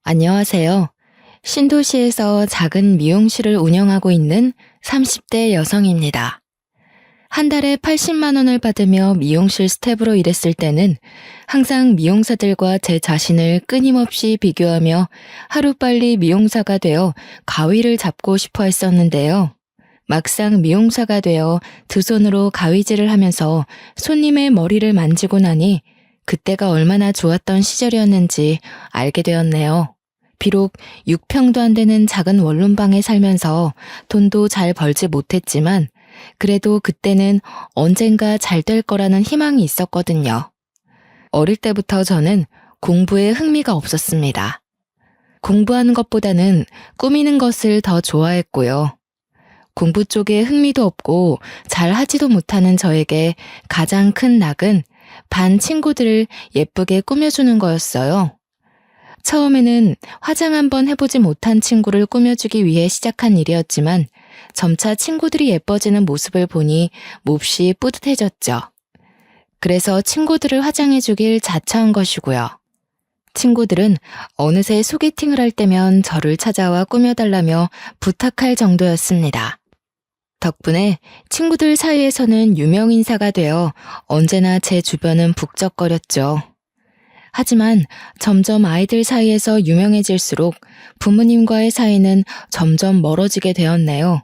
안녕하세요. 신도시에서 작은 미용실을 운영하고 있는 30대 여성입니다. 한 달에 80만 원을 받으며 미용실 스텝으로 일했을 때는 항상 미용사들과 제 자신을 끊임없이 비교하며 하루빨리 미용사가 되어 가위를 잡고 싶어 했었는데요. 막상 미용사가 되어 두 손으로 가위질을 하면서 손님의 머리를 만지고 나니 그때가 얼마나 좋았던 시절이었는지 알게 되었네요. 비록 6평도 안 되는 작은 원룸방에 살면서 돈도 잘 벌지 못했지만 그래도 그때는 언젠가 잘 될 거라는 희망이 있었거든요. 어릴 때부터 저는 공부에 흥미가 없었습니다. 공부하는 것보다는 꾸미는 것을 더 좋아했고요. 공부 쪽에 흥미도 없고 잘 하지도 못하는 저에게 가장 큰 낙은 반 친구들을 예쁘게 꾸며주는 거였어요. 처음에는 화장 한번 해보지 못한 친구를 꾸며주기 위해 시작한 일이었지만 점차 친구들이 예뻐지는 모습을 보니 몹시 뿌듯해졌죠. 그래서 친구들을 화장해주길 자처한 것이고요. 친구들은 어느새 소개팅을 할 때면 저를 찾아와 꾸며달라며 부탁할 정도였습니다. 덕분에 친구들 사이에서는 유명인사가 되어 언제나 제 주변은 북적거렸죠. 하지만 점점 아이들 사이에서 유명해질수록 부모님과의 사이는 점점 멀어지게 되었네요.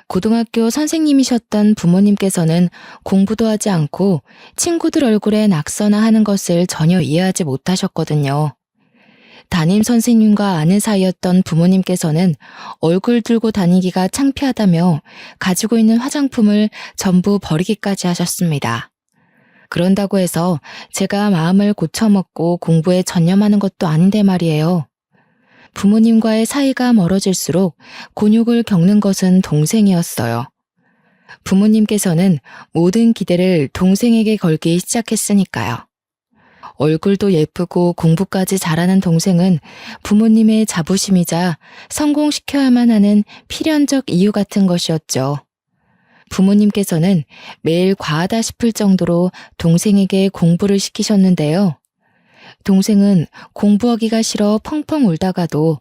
고등학교 선생님이셨던 부모님께서는 공부도 하지 않고 친구들 얼굴에 낙서나 하는 것을 전혀 이해하지 못하셨거든요. 담임 선생님과 아는 사이였던 부모님께서는 얼굴 들고 다니기가 창피하다며 가지고 있는 화장품을 전부 버리기까지 하셨습니다. 그런다고 해서 제가 마음을 고쳐먹고 공부에 전념하는 것도 아닌데 말이에요. 부모님과의 사이가 멀어질수록 곤욕을 겪는 것은 동생이었어요. 부모님께서는 모든 기대를 동생에게 걸기 시작했으니까요. 얼굴도 예쁘고 공부까지 잘하는 동생은 부모님의 자부심이자 성공시켜야만 하는 필연적 이유 같은 것이었죠. 부모님께서는 매일 과하다 싶을 정도로 동생에게 공부를 시키셨는데요. 동생은 공부하기가 싫어 펑펑 울다가도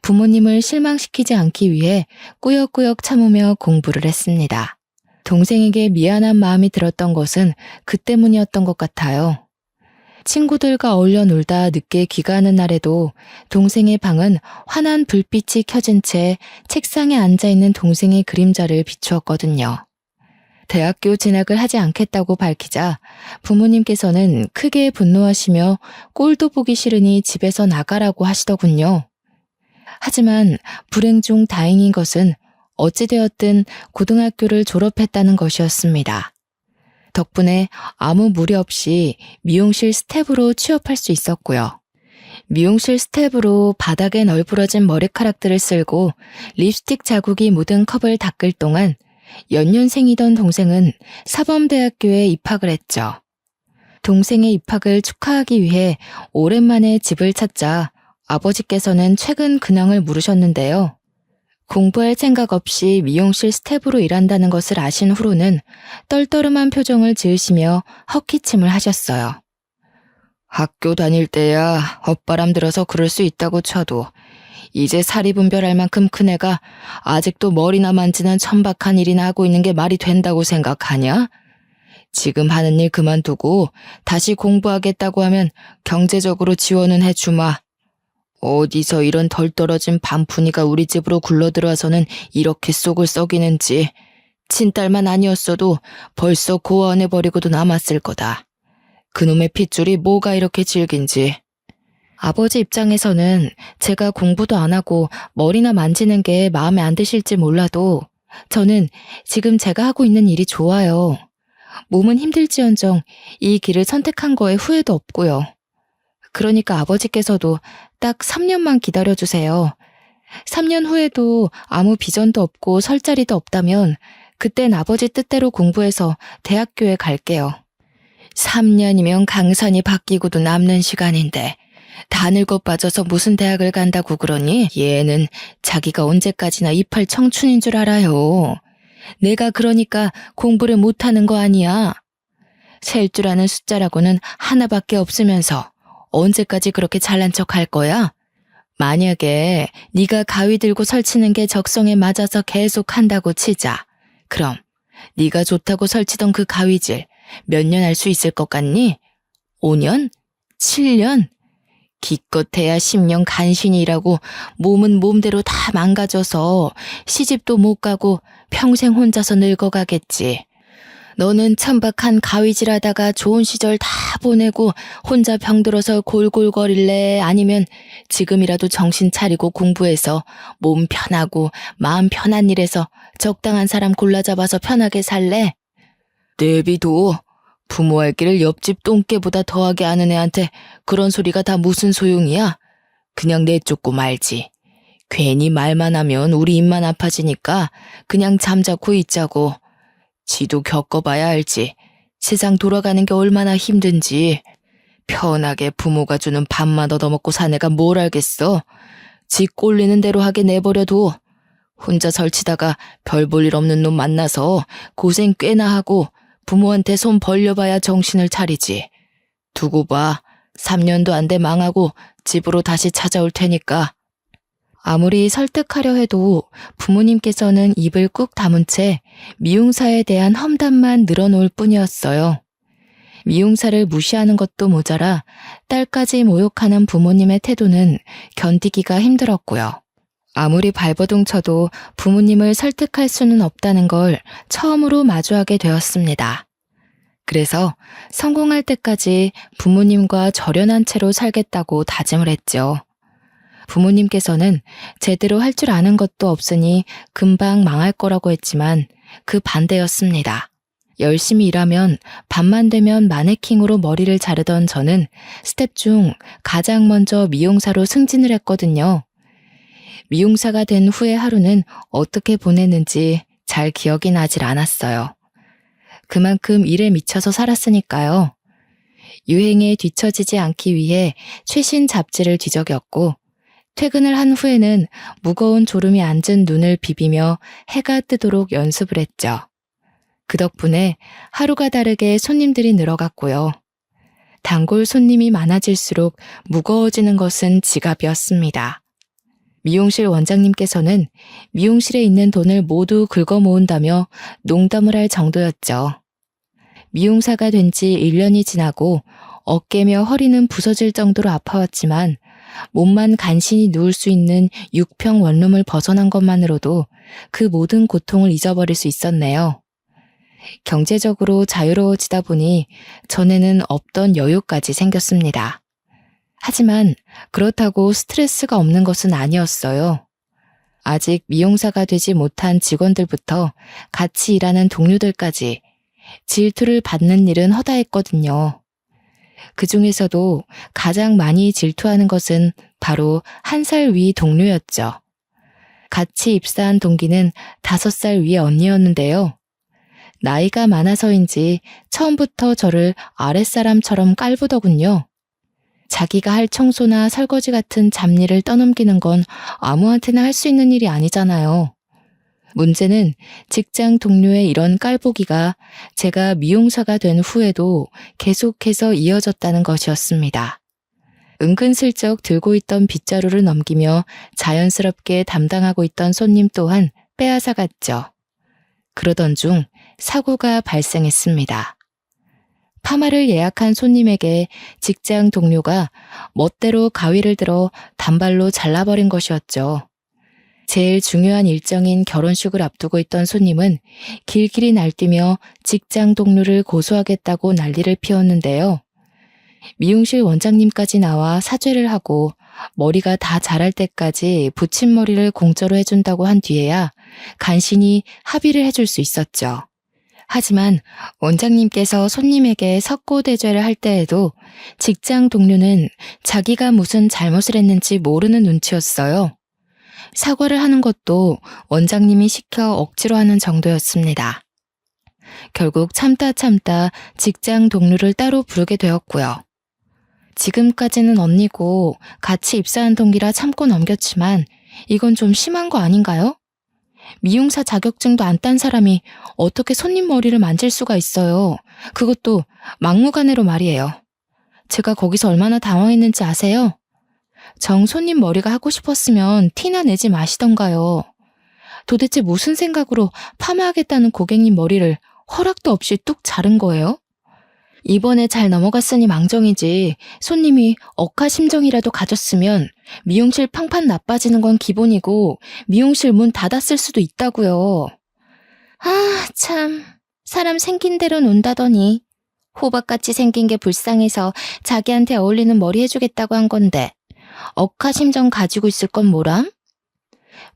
부모님을 실망시키지 않기 위해 꾸역꾸역 참으며 공부를 했습니다. 동생에게 미안한 마음이 들었던 것은 그 때문이었던 것 같아요. 친구들과 어울려 놀다 늦게 귀가하는 날에도 동생의 방은 환한 불빛이 켜진 채 책상에 앉아있는 동생의 그림자를 비추었거든요. 대학교 진학을 하지 않겠다고 밝히자 부모님께서는 크게 분노하시며 꼴도 보기 싫으니 집에서 나가라고 하시더군요. 하지만 불행 중 다행인 것은 어찌되었든 고등학교를 졸업했다는 것이었습니다. 덕분에 아무 무리 없이 미용실 스텝으로 취업할 수 있었고요. 미용실 스텝으로 바닥에 널브러진 머리카락들을 쓸고 립스틱 자국이 묻은 컵을 닦을 동안 연년생이던 동생은 사범대학교에 입학을 했죠. 동생의 입학을 축하하기 위해 오랜만에 집을 찾자 아버지께서는 최근 근황을 물으셨는데요. 공부할 생각 없이 미용실 스텝으로 일한다는 것을 아신 후로는 떨떠름한 표정을 지으시며 헛기침을 하셨어요. 학교 다닐 때야 헛바람 들어서 그럴 수 있다고 쳐도 이제 사리 분별할 만큼 큰 애가 아직도 머리나 만지는 천박한 일이나 하고 있는 게 말이 된다고 생각하냐? 지금 하는 일 그만두고 다시 공부하겠다고 하면 경제적으로 지원은 해주마. 어디서 이런 덜 떨어진 반푼이가 우리 집으로 굴러들어와서는 이렇게 속을 썩이는지. 친딸만 아니었어도 벌써 고아원해버리고도 남았을 거다. 그놈의 핏줄이 뭐가 이렇게 질긴지. 아버지 입장에서는 제가 공부도 안 하고 머리나 만지는 게 마음에 안 드실지 몰라도 저는 지금 제가 하고 있는 일이 좋아요. 몸은 힘들지언정 이 길을 선택한 거에 후회도 없고요. 그러니까 아버지께서도 딱 3년만 기다려주세요. 3년 후에도 아무 비전도 없고 설 자리도 없다면 그땐 아버지 뜻대로 공부해서 대학교에 갈게요. 3년이면 강산이 바뀌고도 남는 시간인데 다 늙어 빠져서 무슨 대학을 간다고 그러니? 얘는 자기가 언제까지나 이팔 청춘인 줄 알아요. 내가 그러니까 공부를 못하는 거 아니야. 셀 줄 아는 숫자라고는 하나밖에 없으면서 언제까지 그렇게 잘난 척 할 거야? 만약에 네가 가위 들고 설치는 게 적성에 맞아서 계속 한다고 치자. 그럼 네가 좋다고 설치던 그 가위질 몇 년 할 수 있을 것 같니? 5년? 7년? 기껏해야 10년 간신히 일하고 몸은 몸대로 다 망가져서 시집도 못 가고 평생 혼자서 늙어가겠지. 너는 천박한 가위질하다가 좋은 시절 다 보내고 혼자 병들어서 골골거릴래? 아니면 지금이라도 정신 차리고 공부해서 몸 편하고 마음 편한 일에서 적당한 사람 골라잡아서 편하게 살래? 내비도 부모 할 길을 옆집 똥개보다 더하게 아는 애한테 그런 소리가 다 무슨 소용이야? 그냥 내쫓고 말지. 괜히 말만 하면 우리 입만 아파지니까 그냥 잠자코 있자고. 지도 겪어봐야 알지. 세상 돌아가는 게 얼마나 힘든지. 편하게 부모가 주는 밥만 얻어먹고 사내가 뭘 알겠어. 지 꼴리는 대로 하게 내버려둬. 혼자 설치다가 별 볼 일 없는 놈 만나서 고생 꽤나 하고 부모한테 손 벌려봐야 정신을 차리지. 두고 봐. 3년도 안 돼 망하고 집으로 다시 찾아올 테니까. 아무리 설득하려 해도 부모님께서는 입을 꾹 다문 채 미용사에 대한 험담만 늘어놓을 뿐이었어요. 미용사를 무시하는 것도 모자라 딸까지 모욕하는 부모님의 태도는 견디기가 힘들었고요. 아무리 발버둥 쳐도 부모님을 설득할 수는 없다는 걸 처음으로 마주하게 되었습니다. 그래서 성공할 때까지 부모님과 절연한 채로 살겠다고 다짐을 했죠. 부모님께서는 제대로 할 줄 아는 것도 없으니 금방 망할 거라고 했지만 그 반대였습니다. 열심히 일하면 밤만 되면 마네킹으로 머리를 자르던 저는 스텝 중 가장 먼저 미용사로 승진을 했거든요. 미용사가 된 후의 하루는 어떻게 보냈는지 잘 기억이 나질 않았어요. 그만큼 일에 미쳐서 살았으니까요. 유행에 뒤처지지 않기 위해 최신 잡지를 뒤적였고 퇴근을 한 후에는 무거운 졸음이 앉은 눈을 비비며 해가 뜨도록 연습을 했죠. 그 덕분에 하루가 다르게 손님들이 늘어갔고요. 단골 손님이 많아질수록 무거워지는 것은 지갑이었습니다. 미용실 원장님께서는 미용실에 있는 돈을 모두 긁어 모은다며 농담을 할 정도였죠. 미용사가 된 지 1년이 지나고 어깨며 허리는 부서질 정도로 아파왔지만 몸만 간신히 누울 수 있는 6평 원룸을 벗어난 것만으로도 그 모든 고통을 잊어버릴 수 있었네요. 경제적으로 자유로워지다 보니 전에는 없던 여유까지 생겼습니다. 하지만 그렇다고 스트레스가 없는 것은 아니었어요. 아직 미용사가 되지 못한 직원들부터 같이 일하는 동료들까지 질투를 받는 일은 허다했거든요. 그 중에서도 가장 많이 질투하는 것은 바로 1살 위 동료였죠. 같이 입사한 동기는 5살 위의 언니였는데요. 나이가 많아서인지 처음부터 저를 아랫사람처럼 깔보더군요. 자기가 할 청소나 설거지 같은 잡일을 떠넘기는 건 아무한테나 할 수 있는 일이 아니잖아요. 문제는 직장 동료의 이런 깔보기가 제가 미용사가 된 후에도 계속해서 이어졌다는 것이었습니다. 은근슬쩍 들고 있던 빗자루를 넘기며 자연스럽게 담당하고 있던 손님 또한 빼앗아갔죠. 그러던 중 사고가 발생했습니다. 파마를 예약한 손님에게 직장 동료가 멋대로 가위를 들어 단발로 잘라버린 것이었죠. 제일 중요한 일정인 결혼식을 앞두고 있던 손님은 길길이 날뛰며 직장 동료를 고소하겠다고 난리를 피웠는데요. 미용실 원장님까지 나와 사죄를 하고 머리가 다 자랄 때까지 붙임머리를 공짜로 해준다고 한 뒤에야 간신히 합의를 해줄 수 있었죠. 하지만 원장님께서 손님에게 석고대죄를 할 때에도 직장 동료는 자기가 무슨 잘못을 했는지 모르는 눈치였어요. 사과를 하는 것도 원장님이 시켜 억지로 하는 정도였습니다. 결국 참다 직장 동료를 따로 부르게 되었고요. 지금까지는 언니고 같이 입사한 동기라 참고 넘겼지만 이건 좀 심한 거 아닌가요? 미용사 자격증도 안 딴 사람이 어떻게 손님 머리를 만질 수가 있어요. 그것도 막무가내로 말이에요. 제가 거기서 얼마나 당황했는지 아세요? 정 손님 머리가 하고 싶었으면 티나 내지 마시던가요. 도대체 무슨 생각으로 파마하겠다는 고객님 머리를 허락도 없이 뚝 자른 거예요? 이번에 잘 넘어갔으니 망정이지 손님이 억하심정이라도 가졌으면 미용실 팡판 나빠지는 건 기본이고 미용실 문 닫았을 수도 있다고요. 아, 참. 사람 생긴 대로 논다더니 호박같이 생긴 게 불쌍해서 자기한테 어울리는 머리 해주겠다고 한 건데 억하심정 가지고 있을 건 뭐람?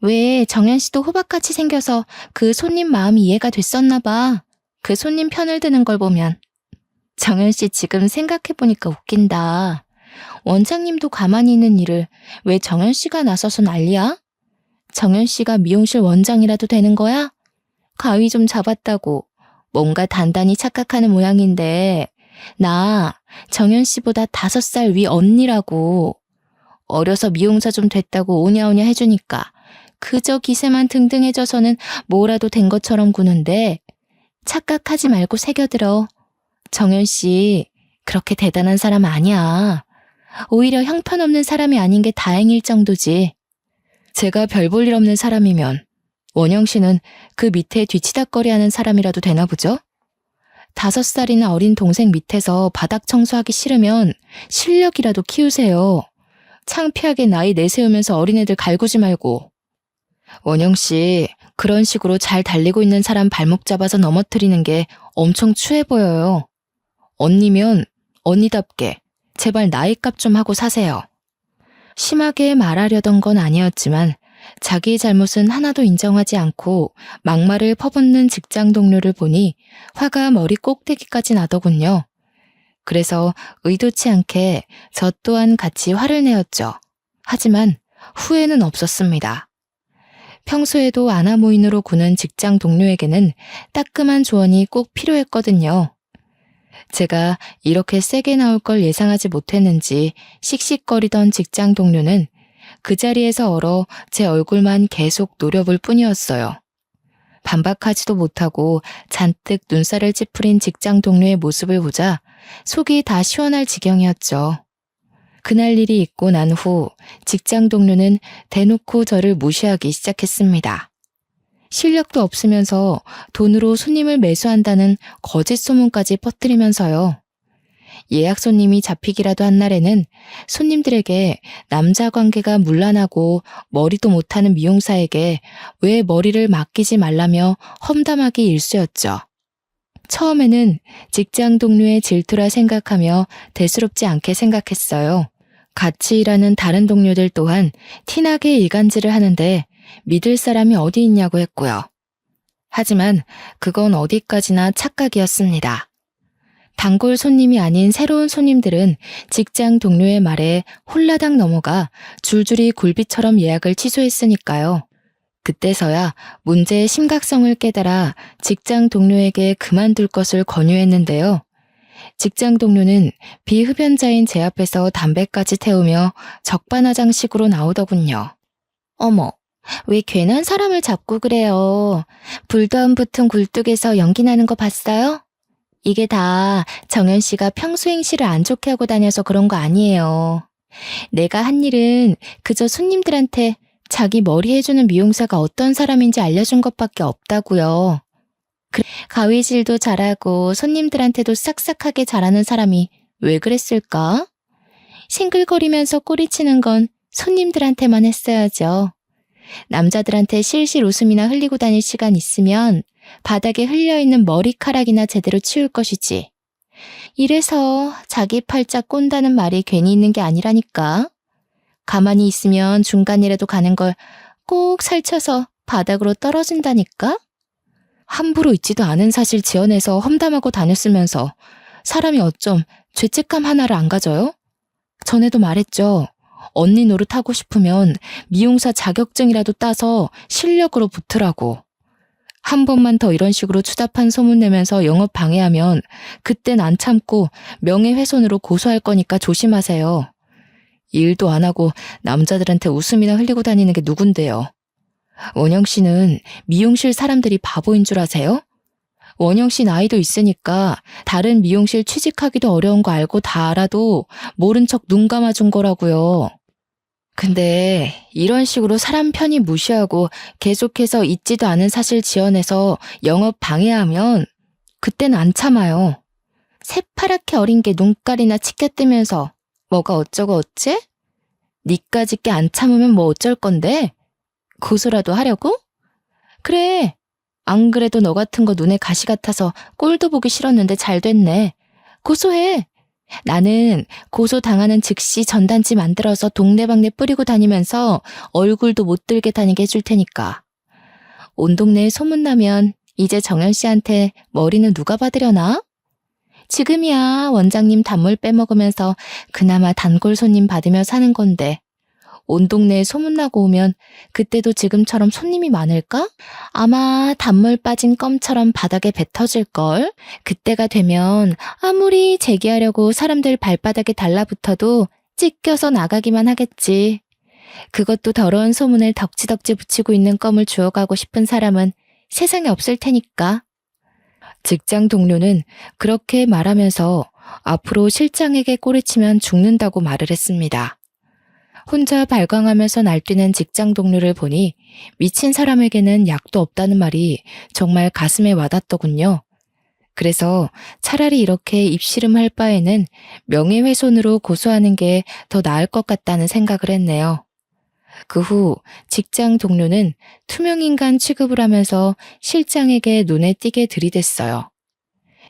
왜 정연 씨도 호박같이 생겨서 그 손님 마음이 이해가 됐었나 봐. 그 손님 편을 드는 걸 보면. 정연 씨 지금 생각해보니까 웃긴다. 원장님도 가만히 있는 일을 왜 정연 씨가 나서서 난리야? 정연 씨가 미용실 원장이라도 되는 거야? 가위 좀 잡았다고 뭔가 단단히 착각하는 모양인데 나 정연 씨보다 5살 위 언니라고. 어려서 미용사 좀 됐다고 오냐오냐 해주니까 그저 기세만 등등해져서는 뭐라도 된 것처럼 구는데 착각하지 말고 새겨들어. 정연 씨 그렇게 대단한 사람 아니야. 오히려 형편없는 사람이 아닌 게 다행일 정도지. 제가 별 볼 일 없는 사람이면 원영 씨는 그 밑에 뒤치다꺼리하는 사람이라도 되나 보죠? 5살이나 어린 동생 밑에서 바닥 청소하기 싫으면 실력이라도 키우세요. 창피하게 나이 내세우면서 어린애들 갈구지 말고. 원영 씨, 그런 식으로 잘 달리고 있는 사람 발목 잡아서 넘어뜨리는 게 엄청 추해 보여요. 언니면 언니답게 제발 나이값 좀 하고 사세요. 심하게 말하려던 건 아니었지만 자기 잘못은 하나도 인정하지 않고 막말을 퍼붓는 직장 동료를 보니 화가 머리 꼭대기까지 나더군요. 그래서 의도치 않게 저 또한 같이 화를 내었죠. 하지만 후회는 없었습니다. 평소에도 아나무인으로 구는 직장 동료에게는 따끔한 조언이 꼭 필요했거든요. 제가 이렇게 세게 나올 걸 예상하지 못했는지 씩씩거리던 직장 동료는 그 자리에서 얼어 제 얼굴만 계속 노려볼 뿐이었어요. 반박하지도 못하고 잔뜩 눈살을 찌푸린 직장 동료의 모습을 보자 속이 다 시원할 지경이었죠. 그날 일이 있고 난 후 직장 동료는 대놓고 저를 무시하기 시작했습니다. 실력도 없으면서 돈으로 손님을 매수한다는 거짓 소문까지 퍼뜨리면서요. 예약 손님이 잡히기라도 한 날에는 손님들에게 남자 관계가 문란하고 머리도 못하는 미용사에게 왜 머리를 맡기지 말라며 험담하기 일쑤였죠. 처음에는 직장 동료의 질투라 생각하며 대수롭지 않게 생각했어요. 같이 일하는 다른 동료들 또한 티나게 일간지를 하는데 믿을 사람이 어디 있냐고 했고요. 하지만 그건 어디까지나 착각이었습니다. 단골 손님이 아닌 새로운 손님들은 직장 동료의 말에 홀라당 넘어가 줄줄이 굴비처럼 예약을 취소했으니까요. 그때서야 문제의 심각성을 깨달아 직장 동료에게 그만둘 것을 권유했는데요. 직장 동료는 비흡연자인 제 앞에서 담배까지 태우며 적반하장식으로 나오더군요. 어머, 왜 괜한 사람을 잡고 그래요? 불도 안 붙은 굴뚝에서 연기 나는 거 봤어요? 이게 다 정연 씨가 평소 행실을 안 좋게 하고 다녀서 그런 거 아니에요. 내가 한 일은 그저 손님들한테 자기 머리 해주는 미용사가 어떤 사람인지 알려준 것밖에 없다고요. 가위질도 잘하고 손님들한테도 싹싹하게 잘하는 사람이 왜 그랬을까? 싱글거리면서 꼬리치는 건 손님들한테만 했어야죠. 남자들한테 실실 웃음이나 흘리고 다닐 시간 있으면 바닥에 흘려있는 머리카락이나 제대로 치울 것이지. 이래서 자기 팔자 꼰다는 말이 괜히 있는 게 아니라니까. 가만히 있으면 중간이라도 가는 걸 꼭 살쳐서 바닥으로 떨어진다니까? 함부로 있지도 않은 사실 지어내서 험담하고 다녔으면서 사람이 어쩜 죄책감 하나를 안 가져요? 전에도 말했죠. 언니 노릇하고 싶으면 미용사 자격증이라도 따서 실력으로 붙으라고. 한 번만 더 이런 식으로 추잡한 소문 내면서 영업 방해하면 그땐 안 참고 명예훼손으로 고소할 거니까 조심하세요. 일도 안 하고 남자들한테 웃음이나 흘리고 다니는 게 누군데요. 원영 씨는 미용실 사람들이 바보인 줄 아세요? 원영 씨 나이도 있으니까 다른 미용실 취직하기도 어려운 거 알고 다 알아도 모른 척 눈 감아준 거라고요. 근데 이런 식으로 사람 편히 무시하고 계속해서 있지도 않은 사실 지어내서 영업 방해하면 그땐 안 참아요. 새파랗게 어린 게 눈깔이나 치켜뜨면서 뭐가 어쩌고 어째? 니까짓 게 안 참으면 뭐 어쩔 건데? 고소라도 하려고? 그래. 안 그래도 너 같은 거 눈에 가시 같아서 꼴도 보기 싫었는데 잘 됐네. 고소해. 나는 고소 당하는 즉시 전단지 만들어서 동네방네 뿌리고 다니면서 얼굴도 못 들게 다니게 해줄 테니까. 온 동네에 소문나면 이제 정연 씨한테 머리는 누가 받으려나? 지금이야 원장님 단물 빼먹으면서 그나마 단골 손님 받으며 사는 건데 온 동네에 소문나고 오면 그때도 지금처럼 손님이 많을까? 아마 단물 빠진 껌처럼 바닥에 뱉어질걸? 그때가 되면 아무리 제기하려고 사람들 발바닥에 달라붙어도 찢겨서 나가기만 하겠지. 그것도 더러운 소문을 덕지덕지 붙이고 있는 껌을 주워가고 싶은 사람은 세상에 없을 테니까. 직장 동료는 그렇게 말하면서 앞으로 실장에게 꼬리치면 죽는다고 말을 했습니다. 혼자 발광하면서 날뛰는 직장 동료를 보니 미친 사람에게는 약도 없다는 말이 정말 가슴에 와닿더군요. 그래서 차라리 이렇게 입씨름할 바에는 명예훼손으로 고소하는 게 더 나을 것 같다는 생각을 했네요. 그 후 직장 동료는 투명인간 취급을 하면서 실장에게 눈에 띄게 들이댔어요.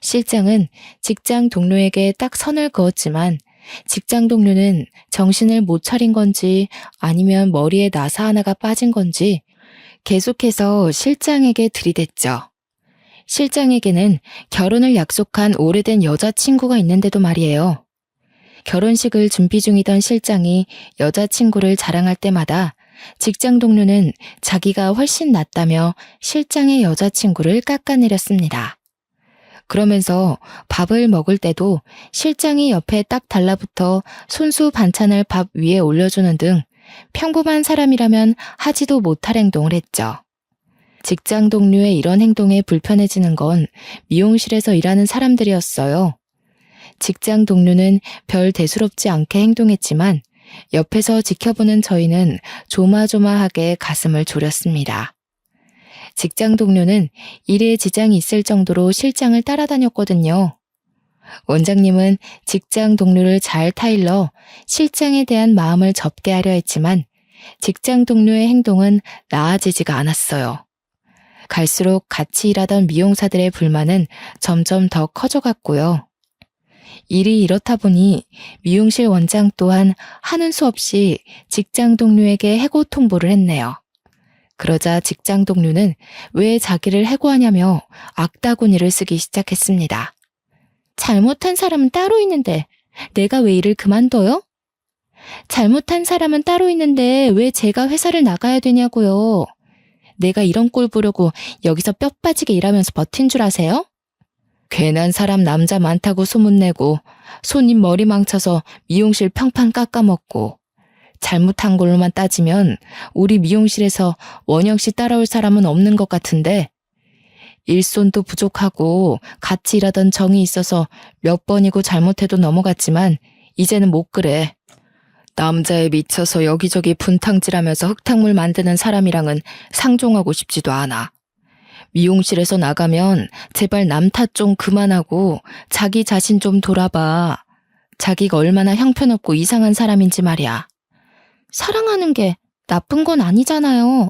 실장은 직장 동료에게 딱 선을 그었지만 직장 동료는 정신을 못 차린 건지 아니면 머리에 나사 하나가 빠진 건지 계속해서 실장에게 들이댔죠. 실장에게는 결혼을 약속한 오래된 여자친구가 있는데도 말이에요. 결혼식을 준비 중이던 실장이 여자친구를 자랑할 때마다 직장 동료는 자기가 훨씬 낫다며 실장의 여자친구를 깎아내렸습니다. 그러면서 밥을 먹을 때도 실장이 옆에 딱 달라붙어 손수 반찬을 밥 위에 올려주는 등 평범한 사람이라면 하지도 못할 행동을 했죠. 직장 동료의 이런 행동에 불편해지는 건 미용실에서 일하는 사람들이었어요. 직장 동료는 별 대수롭지 않게 행동했지만 옆에서 지켜보는 저희는 조마조마하게 가슴을 졸였습니다. 직장 동료는 일에 지장이 있을 정도로 실장을 따라다녔거든요. 원장님은 직장 동료를 잘 타일러 실장에 대한 마음을 접게 하려 했지만 직장 동료의 행동은 나아지지가 않았어요. 갈수록 같이 일하던 미용사들의 불만은 점점 더 커져갔고요. 일이 이렇다 보니 미용실 원장 또한 하는 수 없이 직장 동료에게 해고 통보를 했네요. 그러자 직장 동료는 왜 자기를 해고하냐며 악다구니를 쓰기 시작했습니다. 잘못한 사람은 따로 있는데 내가 왜 일을 그만둬요? 잘못한 사람은 따로 있는데 왜 제가 회사를 나가야 되냐고요. 내가 이런 꼴 보려고 여기서 뼈 빠지게 일하면서 버틴 줄 아세요? 괜한 사람 남자 많다고 소문내고 손님 머리 망쳐서 미용실 평판 깎아먹고 잘못한 걸로만 따지면 우리 미용실에서 원영 씨 따라올 사람은 없는 것 같은데 일손도 부족하고 같이 일하던 정이 있어서 몇 번이고 잘못해도 넘어갔지만 이제는 못 그래. 남자에 미쳐서 여기저기 분탕질하면서 흙탕물 만드는 사람이랑은 상종하고 싶지도 않아. 미용실에서 나가면 제발 남 탓 좀 그만하고 자기 자신 좀 돌아봐. 자기가 얼마나 형편없고 이상한 사람인지 말이야. 사랑하는 게 나쁜 건 아니잖아요.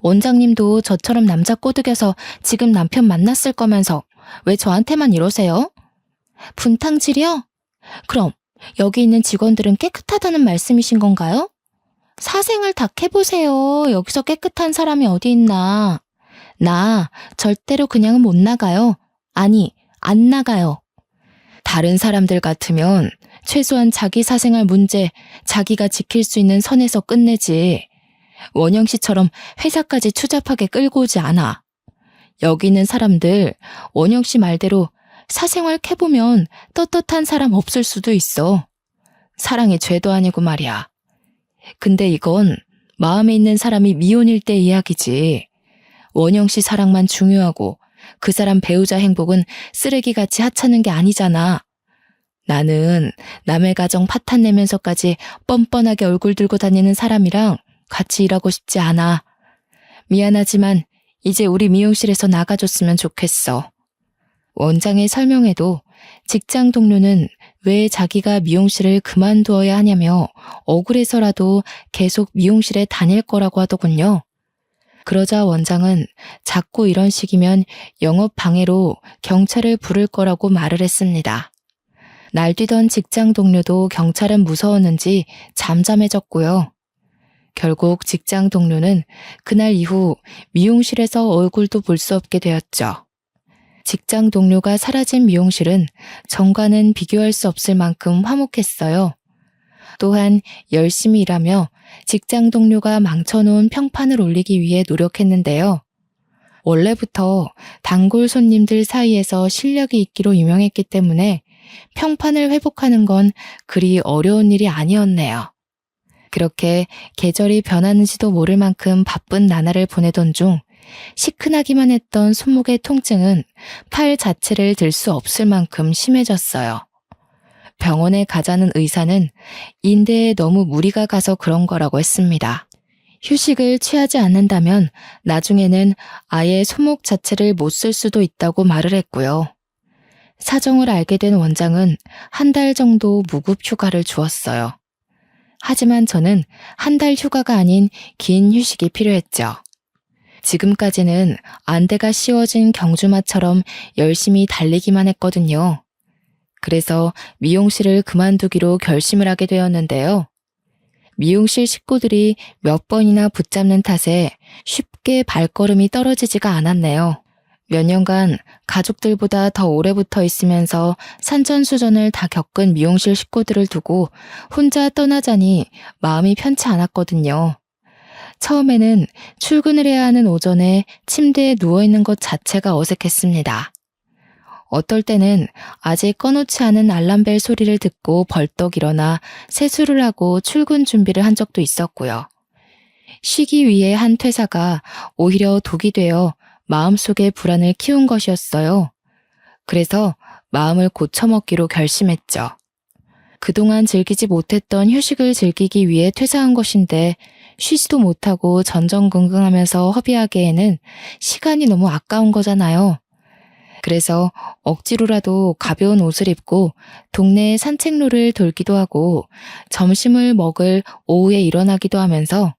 원장님도 저처럼 남자 꼬드겨서 지금 남편 만났을 거면서 왜 저한테만 이러세요? 분탕질이요? 그럼 여기 있는 직원들은 깨끗하다는 말씀이신 건가요? 사생활 다 캐보세요. 여기서 깨끗한 사람이 어디 있나. 나 절대로 그냥은 못 나가요. 아니, 안 나가요. 다른 사람들 같으면 최소한 자기 사생활 문제 자기가 지킬 수 있는 선에서 끝내지. 원영 씨처럼 회사까지 추잡하게 끌고 오지 않아. 여기 있는 사람들 원영 씨 말대로 사생활 캐보면 떳떳한 사람 없을 수도 있어. 사랑의 죄도 아니고 말이야. 근데 이건 마음에 있는 사람이 미혼일 때 이야기지. 원영 씨 사랑만 중요하고 그 사람 배우자 행복은 쓰레기같이 하찮은 게 아니잖아. 나는 남의 가정 파탄 내면서까지 뻔뻔하게 얼굴 들고 다니는 사람이랑 같이 일하고 싶지 않아. 미안하지만 이제 우리 미용실에서 나가줬으면 좋겠어. 원장의 설명에도 직장 동료는 왜 자기가 미용실을 그만두어야 하냐며 억울해서라도 계속 미용실에 다닐 거라고 하더군요. 그러자 원장은 자꾸 이런 식이면 영업 방해로 경찰을 부를 거라고 말을 했습니다. 날뛰던 직장 동료도 경찰은 무서웠는지 잠잠해졌고요. 결국 직장 동료는 그날 이후 미용실에서 얼굴도 볼 수 없게 되었죠. 직장 동료가 사라진 미용실은 전과는 비교할 수 없을 만큼 화목했어요. 또한 열심히 일하며 직장 동료가 망쳐놓은 평판을 올리기 위해 노력했는데요. 원래부터 단골 손님들 사이에서 실력이 있기로 유명했기 때문에 평판을 회복하는 건 그리 어려운 일이 아니었네요. 그렇게 계절이 변하는지도 모를 만큼 바쁜 나날을 보내던 중 시큰하기만 했던 손목의 통증은 팔 자체를 들 수 없을 만큼 심해졌어요. 병원에 가자는 의사는 인대에 너무 무리가 가서 그런 거라고 했습니다. 휴식을 취하지 않는다면 나중에는 아예 손목 자체를 못 쓸 수도 있다고 말을 했고요. 사정을 알게 된 원장은 한 달 정도 무급 휴가를 주었어요. 하지만 저는 한 달 휴가가 아닌 긴 휴식이 필요했죠. 지금까지는 안대가 씌워진 경주마처럼 열심히 달리기만 했거든요. 그래서 미용실을 그만두기로 결심을 하게 되었는데요. 미용실 식구들이 몇 번이나 붙잡는 탓에 쉽게 발걸음이 떨어지지가 않았네요. 몇 년간 가족들보다 더 오래 붙어 있으면서 산전수전을 다 겪은 미용실 식구들을 두고 혼자 떠나자니 마음이 편치 않았거든요. 처음에는 출근을 해야 하는 오전에 침대에 누워있는 것 자체가 어색했습니다. 어떨 때는 아직 꺼놓지 않은 알람벨 소리를 듣고 벌떡 일어나 세수를 하고 출근 준비를 한 적도 있었고요. 쉬기 위해 한 퇴사가 오히려 독이 되어 마음속에 불안을 키운 것이었어요. 그래서 마음을 고쳐먹기로 결심했죠. 그동안 즐기지 못했던 휴식을 즐기기 위해 퇴사한 것인데 쉬지도 못하고 전전긍긍하면서 허비하기에는 시간이 너무 아까운 거잖아요. 그래서 억지로라도 가벼운 옷을 입고 동네 산책로를 돌기도 하고 점심을 먹을 오후에 일어나기도 하면서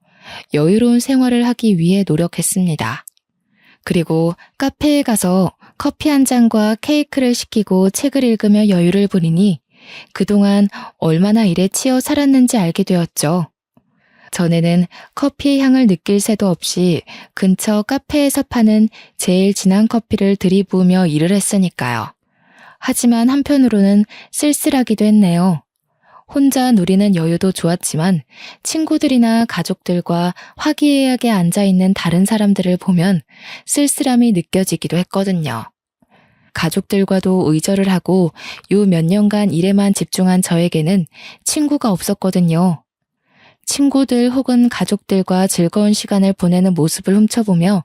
여유로운 생활을 하기 위해 노력했습니다. 그리고 카페에 가서 커피 한 잔과 케이크를 시키고 책을 읽으며 여유를 부리니 그동안 얼마나 일에 치여 살았는지 알게 되었죠. 전에는 커피의 향을 느낄 새도 없이 근처 카페에서 파는 제일 진한 커피를 들이부으며 일을 했으니까요. 하지만 한편으로는 쓸쓸하기도 했네요. 혼자 누리는 여유도 좋았지만 친구들이나 가족들과 화기애애하게 앉아있는 다른 사람들을 보면 쓸쓸함이 느껴지기도 했거든요. 가족들과도 의절을 하고 요 몇 년간 일에만 집중한 저에게는 친구가 없었거든요. 친구들 혹은 가족들과 즐거운 시간을 보내는 모습을 훔쳐보며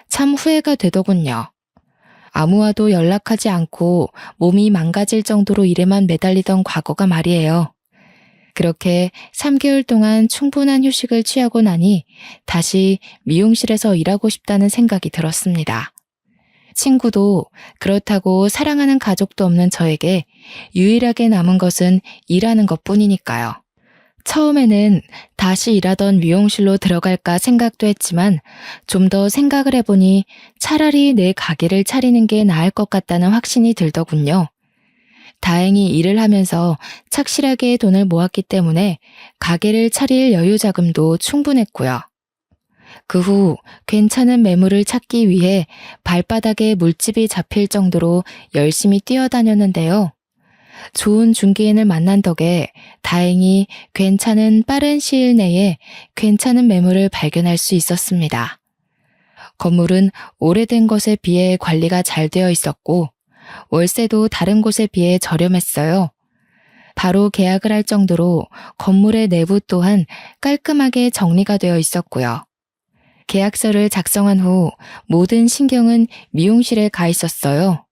참 후회가 되더군요. 아무와도 연락하지 않고 몸이 망가질 정도로 일에만 매달리던 과거가 말이에요. 그렇게 3개월 동안 충분한 휴식을 취하고 나니 다시 미용실에서 일하고 싶다는 생각이 들었습니다. 친구도 그렇다고 사랑하는 가족도 없는 저에게 유일하게 남은 것은 일하는 것뿐이니까요. 처음에는 다시 일하던 미용실로 들어갈까 생각도 했지만 좀 더 생각을 해보니 차라리 내 가게를 차리는 게 나을 것 같다는 확신이 들더군요. 다행히 일을 하면서 착실하게 돈을 모았기 때문에 가게를 차릴 여유 자금도 충분했고요. 그 후 괜찮은 매물을 찾기 위해 발바닥에 물집이 잡힐 정도로 열심히 뛰어다녔는데요. 좋은 중개인을 만난 덕에 다행히 괜찮은 빠른 시일 내에 괜찮은 매물을 발견할 수 있었습니다. 건물은 오래된 것에 비해 관리가 잘 되어 있었고 월세도 다른 곳에 비해 저렴했어요. 바로 계약을 할 정도로 건물의 내부 또한 깔끔하게 정리가 되어 있었고요. 계약서를 작성한 후 모든 신경은 미용실에 가 있었어요.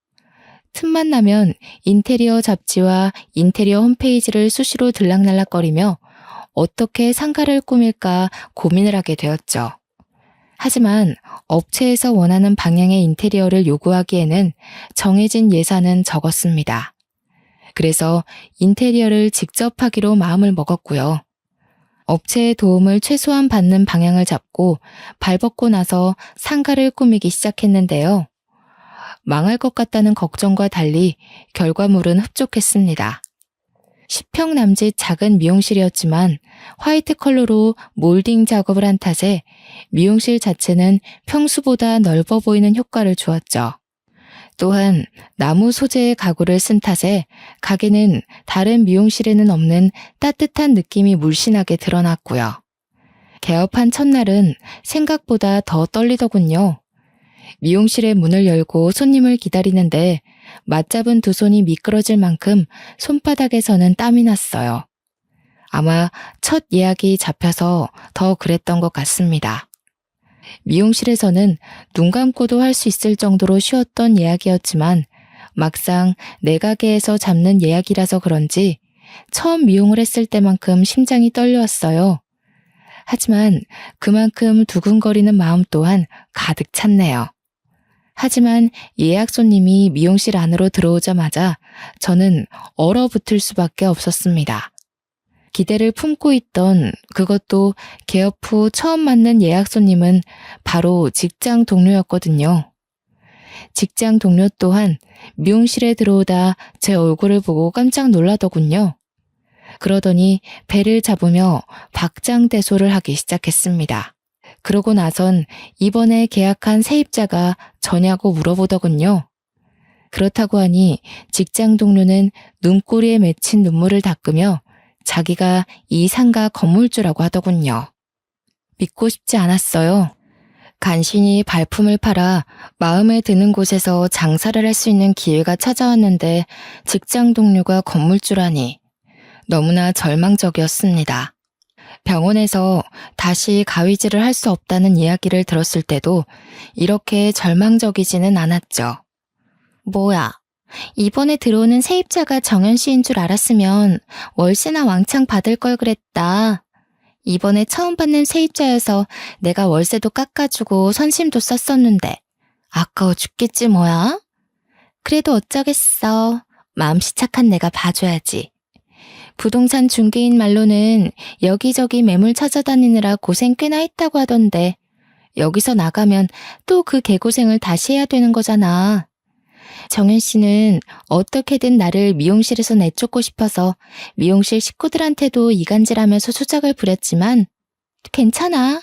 틈만 나면 인테리어 잡지와 인테리어 홈페이지를 수시로 들락날락거리며 어떻게 상가를 꾸밀까 고민을 하게 되었죠. 하지만 업체에서 원하는 방향의 인테리어를 요구하기에는 정해진 예산은 적었습니다. 그래서 인테리어를 직접 하기로 마음을 먹었고요. 업체의 도움을 최소한 받는 방향을 잡고 발벗고 나서 상가를 꾸미기 시작했는데요. 망할 것 같다는 걱정과 달리 결과물은 흡족했습니다. 10평 남짓 작은 미용실이었지만 화이트 컬러로 몰딩 작업을 한 탓에 미용실 자체는 평수보다 넓어 보이는 효과를 주었죠. 또한 나무 소재의 가구를 쓴 탓에 가게는 다른 미용실에는 없는 따뜻한 느낌이 물씬하게 드러났고요. 개업한 첫날은 생각보다 더 떨리더군요. 미용실의 문을 열고 손님을 기다리는데 맞잡은 두 손이 미끄러질 만큼 손바닥에서는 땀이 났어요. 아마 첫 예약이 잡혀서 더 그랬던 것 같습니다. 미용실에서는 눈 감고도 할 수 있을 정도로 쉬웠던 예약이었지만 막상 내 가게에서 잡는 예약이라서 그런지 처음 미용을 했을 때만큼 심장이 떨려왔어요. 하지만 그만큼 두근거리는 마음 또한 가득 찼네요. 하지만 예약 손님이 미용실 안으로 들어오자마자 저는 얼어붙을 수밖에 없었습니다. 기대를 품고 있던 그것도 개업 후 처음 맞는 예약 손님은 바로 직장 동료였거든요. 직장 동료 또한 미용실에 들어오다 제 얼굴을 보고 깜짝 놀라더군요. 그러더니 배를 잡으며 박장대소를 하기 시작했습니다. 그러고 나선 이번에 계약한 세입자가 저냐고 물어보더군요. 그렇다고 하니 직장 동료는 눈꼬리에 맺힌 눈물을 닦으며 자기가 이 상가 건물주라고 하더군요. 믿고 싶지 않았어요. 간신히 발품을 팔아 마음에 드는 곳에서 장사를 할 수 있는 기회가 찾아왔는데 직장 동료가 건물주라니 너무나 절망적이었습니다. 병원에서 다시 가위질을 할 수 없다는 이야기를 들었을 때도 이렇게 절망적이지는 않았죠. 뭐야, 이번에 들어오는 세입자가 정연 씨인 줄 알았으면 월세나 왕창 받을 걸 그랬다. 이번에 처음 받는 세입자여서 내가 월세도 깎아주고 선심도 썼었는데 아까워 죽겠지 뭐야? 그래도 어쩌겠어. 마음씨 착한 내가 봐줘야지. 부동산 중개인 말로는 여기저기 매물 찾아다니느라 고생 꽤나 했다고 하던데 여기서 나가면 또 그 개고생을 다시 해야 되는 거잖아. 정현 씨는 어떻게든 나를 미용실에서 내쫓고 싶어서 미용실 식구들한테도 이간질하면서 수작을 부렸지만 괜찮아.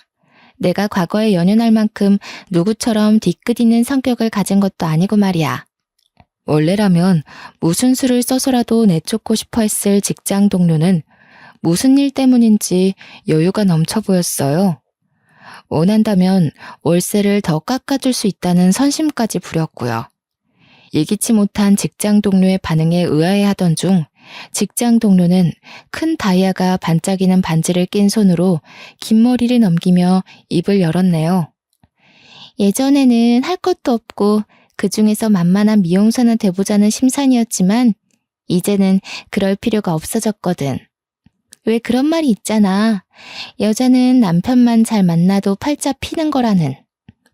내가 과거에 연연할 만큼 누구처럼 뒤끝 있는 성격을 가진 것도 아니고 말이야. 원래라면 무슨 수를 써서라도 내쫓고 싶어 했을 직장 동료는 무슨 일 때문인지 여유가 넘쳐 보였어요. 원한다면 월세를 더 깎아줄 수 있다는 선심까지 부렸고요. 예기치 못한 직장 동료의 반응에 의아해하던 중 직장 동료는 큰 다이아가 반짝이는 반지를 낀 손으로 긴 머리를 넘기며 입을 열었네요. 예전에는 할 것도 없고 그 중에서 만만한 미용사는 돼보자는 심산이었지만 이제는 그럴 필요가 없어졌거든. 왜 그런 말이 있잖아. 여자는 남편만 잘 만나도 팔자 피는 거라는.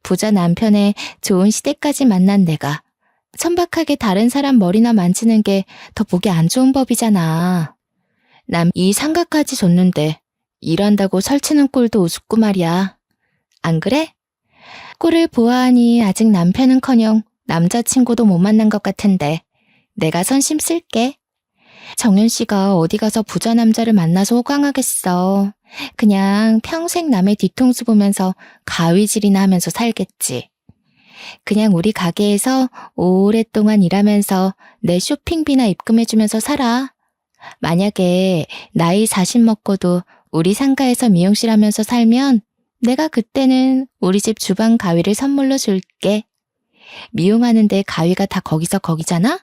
부자 남편의 좋은 시댁까지 만난 내가 천박하게 다른 사람 머리나 만지는 게 더 보기 안 좋은 법이잖아. 남 이 상가까지 줬는데 일한다고 설치는 꼴도 우습고 말이야. 안 그래? 꼴을 보아하니 아직 남편은커녕 남자친구도 못 만난 것 같은데 내가 선심 쓸게. 정연 씨가 어디 가서 부자 남자를 만나서 호강하겠어. 그냥 평생 남의 뒤통수 보면서 가위질이나 하면서 살겠지. 그냥 우리 가게에서 오랫동안 일하면서 내 쇼핑비나 입금해주면서 살아. 만약에 나이 40 먹고도 우리 상가에서 미용실 하면서 살면 내가 그때는 우리 집 주방 가위를 선물로 줄게. 미용하는데 가위가 다 거기서 거기잖아?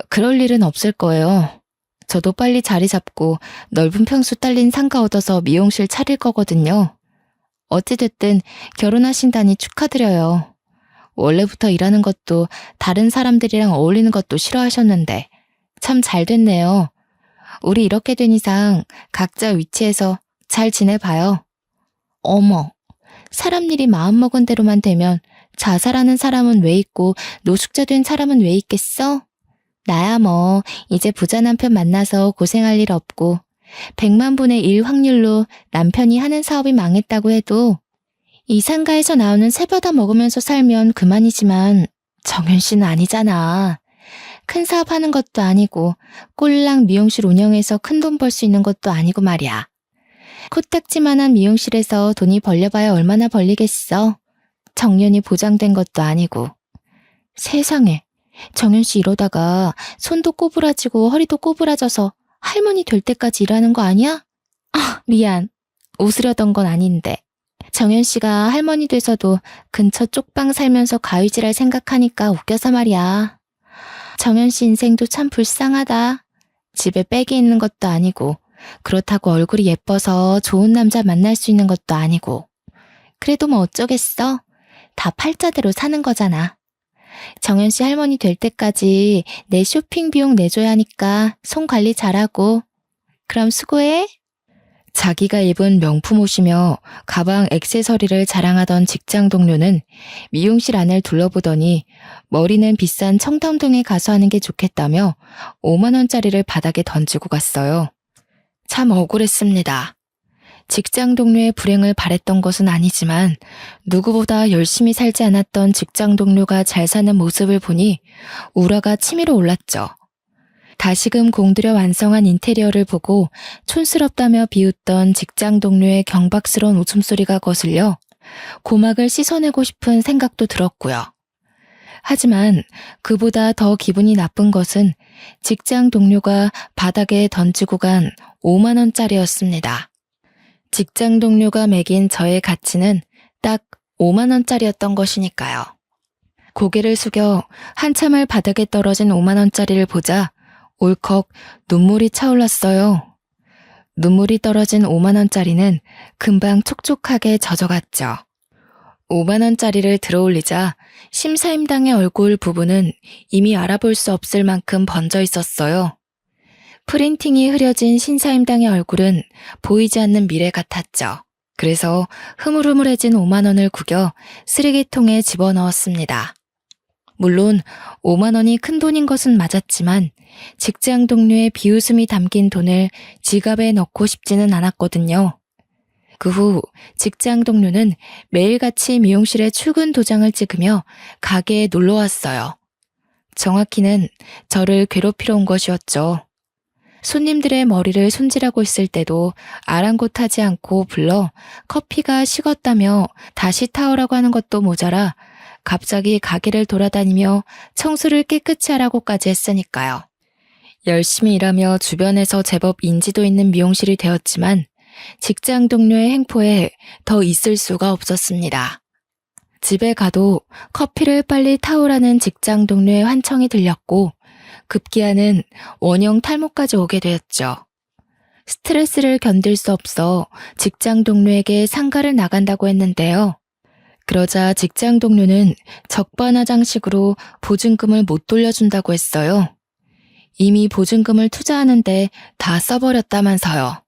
그럴 일은 없을 거예요. 저도 빨리 자리 잡고 넓은 평수 딸린 상가 얻어서 미용실 차릴 거거든요. 어찌됐든 결혼하신다니 축하드려요. 원래부터 일하는 것도 다른 사람들이랑 어울리는 것도 싫어하셨는데 참 잘 됐네요. 우리 이렇게 된 이상 각자 위치에서 잘 지내봐요. 어머, 사람 일이 마음먹은 대로만 되면 자살하는 사람은 왜 있고 노숙자 된 사람은 왜 있겠어? 나야 뭐 이제 부자 남편 만나서 고생할 일 없고 100만 분의 1 확률로 남편이 하는 사업이 망했다고 해도 이 상가에서 나오는 새바다 먹으면서 살면 그만이지만 정현 씨는 아니잖아. 큰 사업 하는 것도 아니고 꼴랑 미용실 운영해서 큰 돈 벌 수 있는 것도 아니고 말이야. 코딱지만한 미용실에서 돈이 벌려봐야 얼마나 벌리겠어. 정년이 보장된 것도 아니고. 세상에, 정현 씨 이러다가 손도 꼬부라지고 허리도 꼬부라져서 할머니 될 때까지 일하는 거 아니야? 아, 미안. 웃으려던 건 아닌데. 정현 씨가 할머니 돼서도 근처 쪽방 살면서 가위질할 생각하니까 웃겨서 말이야. 정현 씨 인생도 참 불쌍하다. 집에 빽이 있는 것도 아니고 그렇다고 얼굴이 예뻐서 좋은 남자 만날 수 있는 것도 아니고 그래도 뭐 어쩌겠어. 다 팔자대로 사는 거잖아. 정현 씨 할머니 될 때까지 내 쇼핑 비용 내줘야 하니까 손 관리 잘하고. 그럼 수고해. 자기가 입은 명품 옷이며 가방 액세서리를 자랑하던 직장 동료는 미용실 안을 둘러보더니 머리는 비싼 청담동에 가서 하는 게 좋겠다며 5만 원짜리를 바닥에 던지고 갔어요. 참 억울했습니다. 직장 동료의 불행을 바랬던 것은 아니지만 누구보다 열심히 살지 않았던 직장 동료가 잘 사는 모습을 보니 우라가 치밀어 올랐죠. 다시금 공들여 완성한 인테리어를 보고 촌스럽다며 비웃던 직장 동료의 경박스러운 웃음소리가 거슬려 고막을 씻어내고 싶은 생각도 들었고요. 하지만 그보다 더 기분이 나쁜 것은 직장 동료가 바닥에 던지고 간 5만 원짜리였습니다. 직장 동료가 매긴 저의 가치는 딱 5만 원짜리였던 것이니까요. 고개를 숙여 한참을 바닥에 떨어진 5만 원짜리를 보자 울컥 눈물이 차올랐어요. 눈물이 떨어진 5만 원짜리는 금방 촉촉하게 젖어갔죠. 5만 원짜리를 들어올리자 심사임당의 얼굴 부분은 이미 알아볼 수 없을 만큼 번져 있었어요. 프린팅이 흐려진 신사임당의 얼굴은 보이지 않는 미래 같았죠. 그래서 흐물흐물해진 5만 원을 구겨 쓰레기통에 집어넣었습니다. 물론 5만 원이 큰 돈인 것은 맞았지만 직장 동료의 비웃음이 담긴 돈을 지갑에 넣고 싶지는 않았거든요. 그 후 직장 동료는 매일같이 미용실에 출근 도장을 찍으며 가게에 놀러 왔어요. 정확히는 저를 괴롭히러 온 것이었죠. 손님들의 머리를 손질하고 있을 때도 아랑곳하지 않고 불러 커피가 식었다며 다시 타오라고 하는 것도 모자라 갑자기 가게를 돌아다니며 청소를 깨끗이 하라고까지 했으니까요. 열심히 일하며 주변에서 제법 인지도 있는 미용실이 되었지만 직장 동료의 행포에 더 있을 수가 없었습니다. 집에 가도 커피를 빨리 타오라는 직장 동료의 환청이 들렸고 급기야는 원형 탈모까지 오게 되었죠. 스트레스를 견딜 수 없어 직장 동료에게 상가를 나간다고 했는데요. 그러자 직장 동료는 적반하장식으로 보증금을 못 돌려준다고 했어요. 이미 보증금을 투자하는데 다 써버렸다면서요.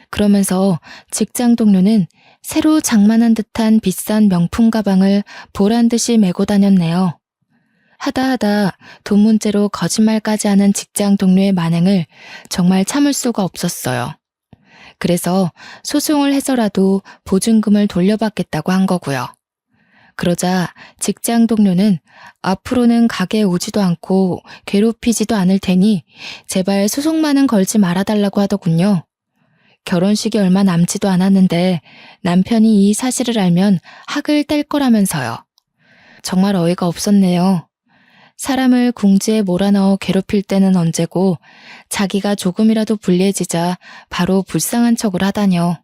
그러면서 직장 동료는 새로 장만한 듯한 비싼 명품 가방을 보란듯이 메고 다녔네요. 하다 돈 문제로 거짓말까지 하는 직장 동료의 만행을 정말 참을 수가 없었어요. 그래서 소송을 해서라도 보증금을 돌려받겠다고 한 거고요. 그러자 직장 동료는 앞으로는 가게에 오지도 않고 괴롭히지도 않을 테니 제발 소송만은 걸지 말아달라고 하더군요. 결혼식이 얼마 남지도 않았는데 남편이 이 사실을 알면 학을 뗄 거라면서요. 정말 어이가 없었네요. 사람을 궁지에 몰아넣어 괴롭힐 때는 언제고 자기가 조금이라도 불리해지자 바로 불쌍한 척을 하다뇨.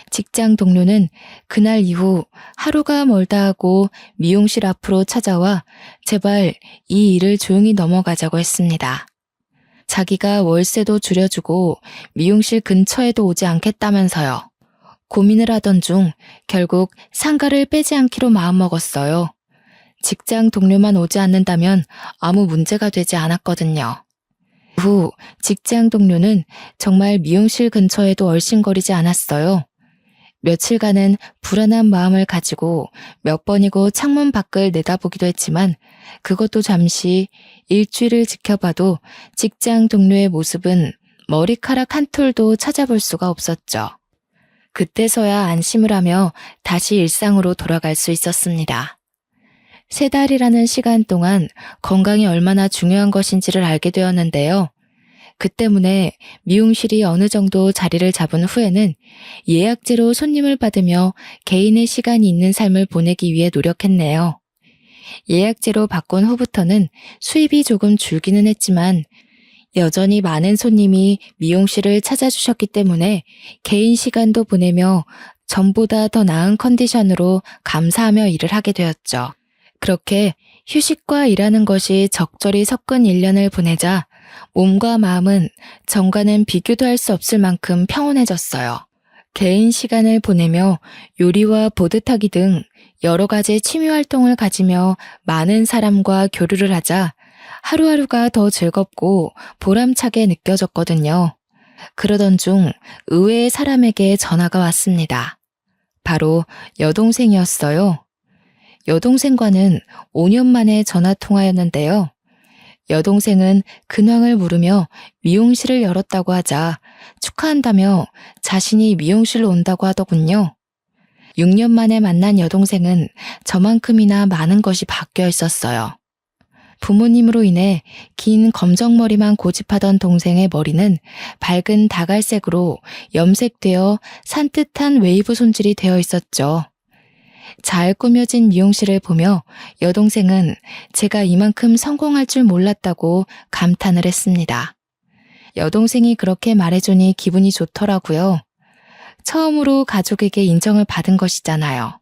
직장 동료는 그날 이후 하루가 멀다 하고 미용실 앞으로 찾아와 제발 이 일을 조용히 넘어가자고 했습니다. 자기가 월세도 줄여주고 미용실 근처에도 오지 않겠다면서요. 고민을 하던 중 결국 상가를 빼지 않기로 마음먹었어요. 직장 동료만 오지 않는다면 아무 문제가 되지 않았거든요. 후 직장 동료는 정말 미용실 근처에도 얼씬거리지 않았어요. 며칠간은 불안한 마음을 가지고 몇 번이고 창문 밖을 내다보기도 했지만 그것도 잠시 일주일을 지켜봐도 직장 동료의 모습은 머리카락 한 톨도 찾아볼 수가 없었죠. 그때서야 안심을 하며 다시 일상으로 돌아갈 수 있었습니다. 3달이라는 시간 동안 건강이 얼마나 중요한 것인지를 알게 되었는데요. 그 때문에 미용실이 어느 정도 자리를 잡은 후에는 예약제로 손님을 받으며 개인의 시간이 있는 삶을 보내기 위해 노력했네요. 예약제로 바꾼 후부터는 수입이 조금 줄기는 했지만 여전히 많은 손님이 미용실을 찾아주셨기 때문에 개인 시간도 보내며 전보다 더 나은 컨디션으로 감사하며 일을 하게 되었죠. 그렇게 휴식과 일하는 것이 적절히 섞은 1년을 보내자 몸과 마음은 전과는 비교도 할 수 없을 만큼 평온해졌어요. 개인 시간을 보내며 요리와 보드타기 등 여러 가지 취미 활동을 가지며 많은 사람과 교류를 하자 하루하루가 더 즐겁고 보람차게 느껴졌거든요. 그러던 중 의외의 사람에게 전화가 왔습니다. 바로 여동생이었어요. 여동생과는 5년 만에 전화통화였는데요. 여동생은 근황을 물으며 미용실을 열었다고 하자 축하한다며 자신이 미용실로 온다고 하더군요. 6년 만에 만난 여동생은 저만큼이나 많은 것이 바뀌어 있었어요. 부모님으로 인해 긴 검정머리만 고집하던 동생의 머리는 밝은 다갈색으로 염색되어 산뜻한 웨이브 손질이 되어 있었죠. 잘 꾸며진 미용실을 보며 여동생은 제가 이만큼 성공할 줄 몰랐다고 감탄을 했습니다. 여동생이 그렇게 말해주니 기분이 좋더라고요. 처음으로 가족에게 인정을 받은 것이잖아요.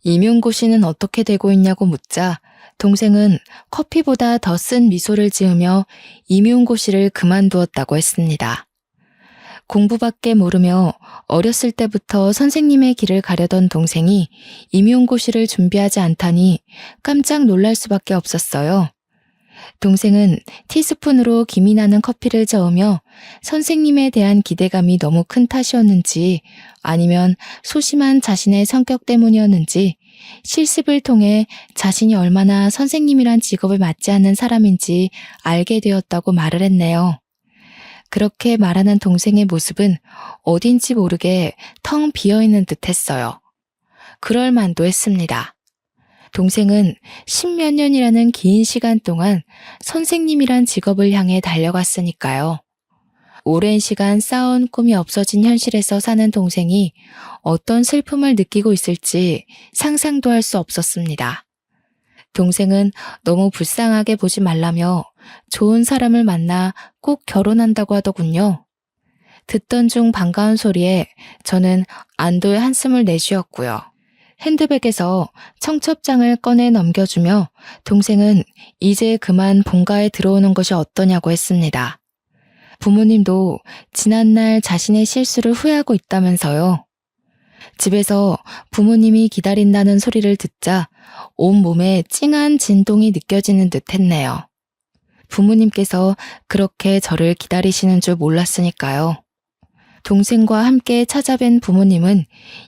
임용고 씨는 어떻게 되고 있냐고 묻자 동생은 커피보다 더 쓴 미소를 지으며 임용고 씨를 그만두었다고 했습니다. 공부밖에 모르며 어렸을 때부터 선생님의 길을 가려던 동생이 임용고시를 준비하지 않다니 깜짝 놀랄 수밖에 없었어요. 동생은 티스푼으로 김이 나는 커피를 저으며 선생님에 대한 기대감이 너무 큰 탓이었는지 아니면 소심한 자신의 성격 때문이었는지 실습을 통해 자신이 얼마나 선생님이란 직업을 맞지 않는 사람인지 알게 되었다고 말을 했네요. 그렇게 말하는 동생의 모습은 어딘지 모르게 텅 비어있는 듯 했어요. 그럴 만도 했습니다. 동생은 10몇 년이라는 긴 시간 동안 선생님이란 직업을 향해 달려갔으니까요. 오랜 시간 쌓아온 꿈이 없어진 현실에서 사는 동생이 어떤 슬픔을 느끼고 있을지 상상도 할 수 없었습니다. 동생은 너무 불쌍하게 보지 말라며 좋은 사람을 만나 꼭 결혼한다고 하더군요. 듣던 중 반가운 소리에 저는 안도의 한숨을 내쉬었고요. 핸드백에서 청첩장을 꺼내 넘겨주며 동생은 이제 그만 본가에 들어오는 것이 어떠냐고 했습니다. 부모님도 지난날 자신의 실수를 후회하고 있다면서요. 집에서 부모님이 기다린다는 소리를 듣자 온몸에 찡한 진동이 느껴지는 듯 했네요. 부모님께서 그렇게 저를 기다리시는 줄 몰랐으니까요. 동생과 함께 찾아뵌 부모님은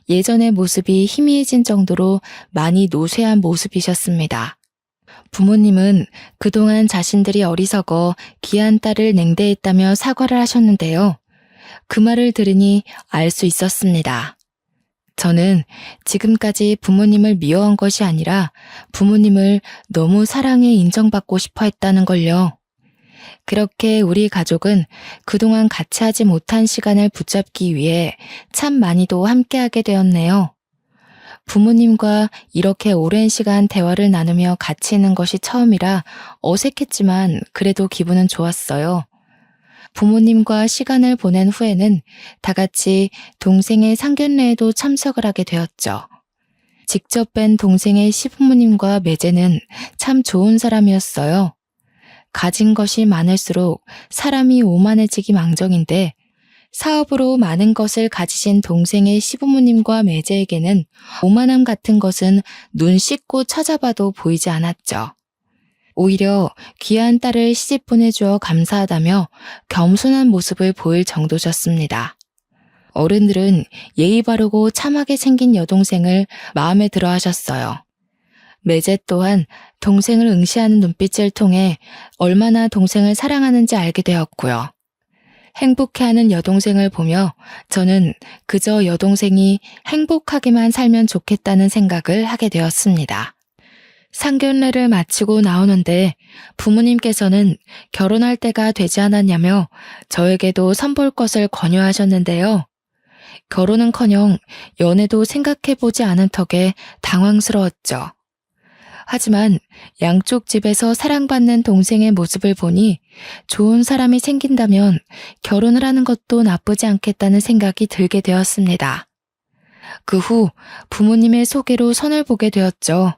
예전의 모습이 희미해진 정도로 많이 노쇠한 모습이셨습니다. 부모님은 그동안 자신들이 어리석어 귀한 딸을 냉대했다며 사과를 하셨는데요. 그 말을 들으니 알 수 있었습니다. 저는 지금까지 부모님을 미워한 것이 아니라 부모님을 너무 사랑해 인정받고 싶어 했다는 걸요. 그렇게 우리 가족은 그동안 같이 하지 못한 시간을 붙잡기 위해 참 많이도 함께하게 되었네요. 부모님과 이렇게 오랜 시간 대화를 나누며 같이 있는 것이 처음이라 어색했지만 그래도 기분은 좋았어요. 부모님과 시간을 보낸 후에는 다 같이 동생의 상견례에도 참석을 하게 되었죠. 직접 뵌 동생의 시부모님과 매제는 참 좋은 사람이었어요. 가진 것이 많을수록 사람이 오만해지기 망정인데 사업으로 많은 것을 가지신 동생의 시부모님과 매제에게는 오만함 같은 것은 눈 씻고 찾아봐도 보이지 않았죠. 오히려 귀한 딸을 시집 보내주어 감사하다며 겸손한 모습을 보일 정도셨습니다. 어른들은 예의 바르고 참하게 생긴 여동생을 마음에 들어 하셨어요. 매제 또한 동생을 응시하는 눈빛을 통해 얼마나 동생을 사랑하는지 알게 되었고요. 행복해하는 여동생을 보며 저는 그저 여동생이 행복하게만 살면 좋겠다는 생각을 하게 되었습니다. 상견례를 마치고 나오는데 부모님께서는 결혼할 때가 되지 않았냐며 저에게도 선볼 것을 권유하셨는데요. 결혼은커녕 연애도 생각해보지 않은 턱에 당황스러웠죠. 하지만 양쪽 집에서 사랑받는 동생의 모습을 보니 좋은 사람이 생긴다면 결혼을 하는 것도 나쁘지 않겠다는 생각이 들게 되었습니다. 그 후 부모님의 소개로 선을 보게 되었죠.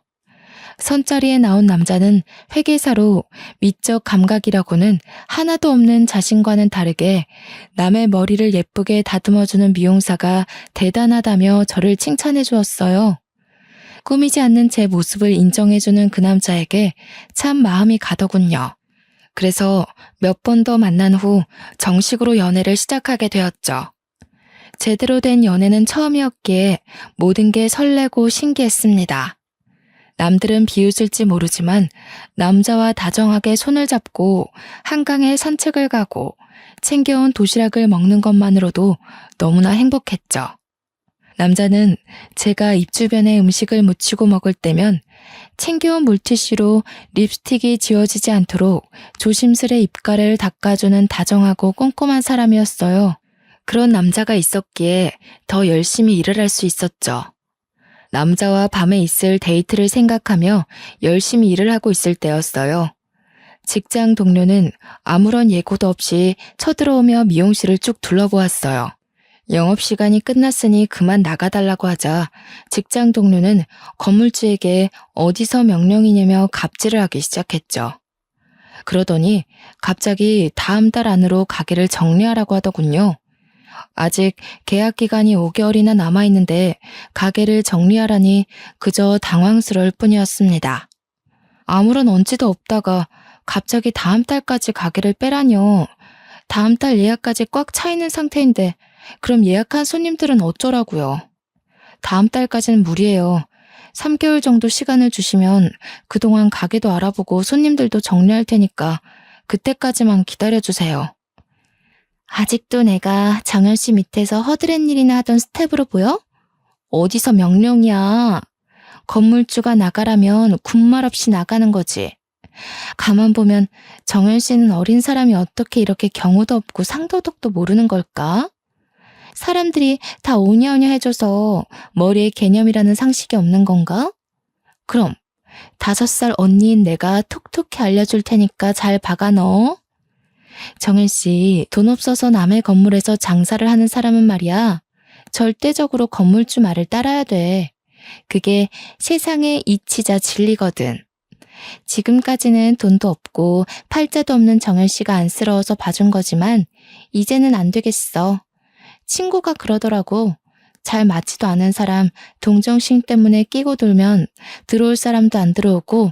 선자리에 나온 남자는 회계사로 미적 감각이라고는 하나도 없는 자신과는 다르게 남의 머리를 예쁘게 다듬어주는 미용사가 대단하다며 저를 칭찬해 주었어요. 꾸미지 않는 제 모습을 인정해주는 그 남자에게 참 마음이 가더군요. 그래서 몇 번 더 만난 후 정식으로 연애를 시작하게 되었죠. 제대로 된 연애는 처음이었기에 모든 게 설레고 신기했습니다. 남들은 비웃을지 모르지만 남자와 다정하게 손을 잡고 한강에 산책을 가고 챙겨온 도시락을 먹는 것만으로도 너무나 행복했죠. 남자는 제가 입 주변에 음식을 묻히고 먹을 때면 챙겨온 물티슈로 립스틱이 지워지지 않도록 조심스레 입가를 닦아주는 다정하고 꼼꼼한 사람이었어요. 그런 남자가 있었기에 더 열심히 일을 할 수 있었죠. 남자와 밤에 있을 데이트를 생각하며 열심히 일을 하고 있을 때였어요. 직장 동료는 아무런 예고도 없이 쳐들어오며 미용실을 쭉 둘러보았어요. 영업시간이 끝났으니 그만 나가달라고 하자 직장 동료는 건물주에게 어디서 명령이냐며 갑질을 하기 시작했죠. 그러더니 갑자기 다음 달 안으로 가게를 정리하라고 하더군요. 아직 계약 기간이 5개월이나 남아있는데 가게를 정리하라니 그저 당황스러울 뿐이었습니다. 아무런 언지도 없다가 갑자기 다음 달까지 가게를 빼라뇨. 다음 달 예약까지 꽉 차 있는 상태인데 그럼 예약한 손님들은 어쩌라고요. 다음 달까지는 무리예요. 3개월 정도 시간을 주시면 그동안 가게도 알아보고 손님들도 정리할 테니까 그때까지만 기다려주세요. 아직도 내가 정현 씨 밑에서 허드렛 일이나 하던 스텝으로 보여? 어디서 명령이야. 건물주가 나가라면 군말 없이 나가는 거지. 가만 보면 정현 씨는 어린 사람이 어떻게 이렇게 경우도 없고 상도덕도 모르는 걸까? 사람들이 다 오냐오냐 해줘서 머리에 개념이라는 상식이 없는 건가? 그럼 5살 언니인 내가 톡톡히 알려줄 테니까 잘 박아 넣어. 정현 씨, 돈 없어서 남의 건물에서 장사를 하는 사람은 말이야. 절대적으로 건물주 말을 따라야 돼. 그게 세상의 이치자 진리거든. 지금까지는 돈도 없고 팔자도 없는 정현 씨가 안쓰러워서 봐준 거지만 이제는 안 되겠어. 친구가 그러더라고. 잘 맞지도 않은 사람 동정심 때문에 끼고 돌면 들어올 사람도 안 들어오고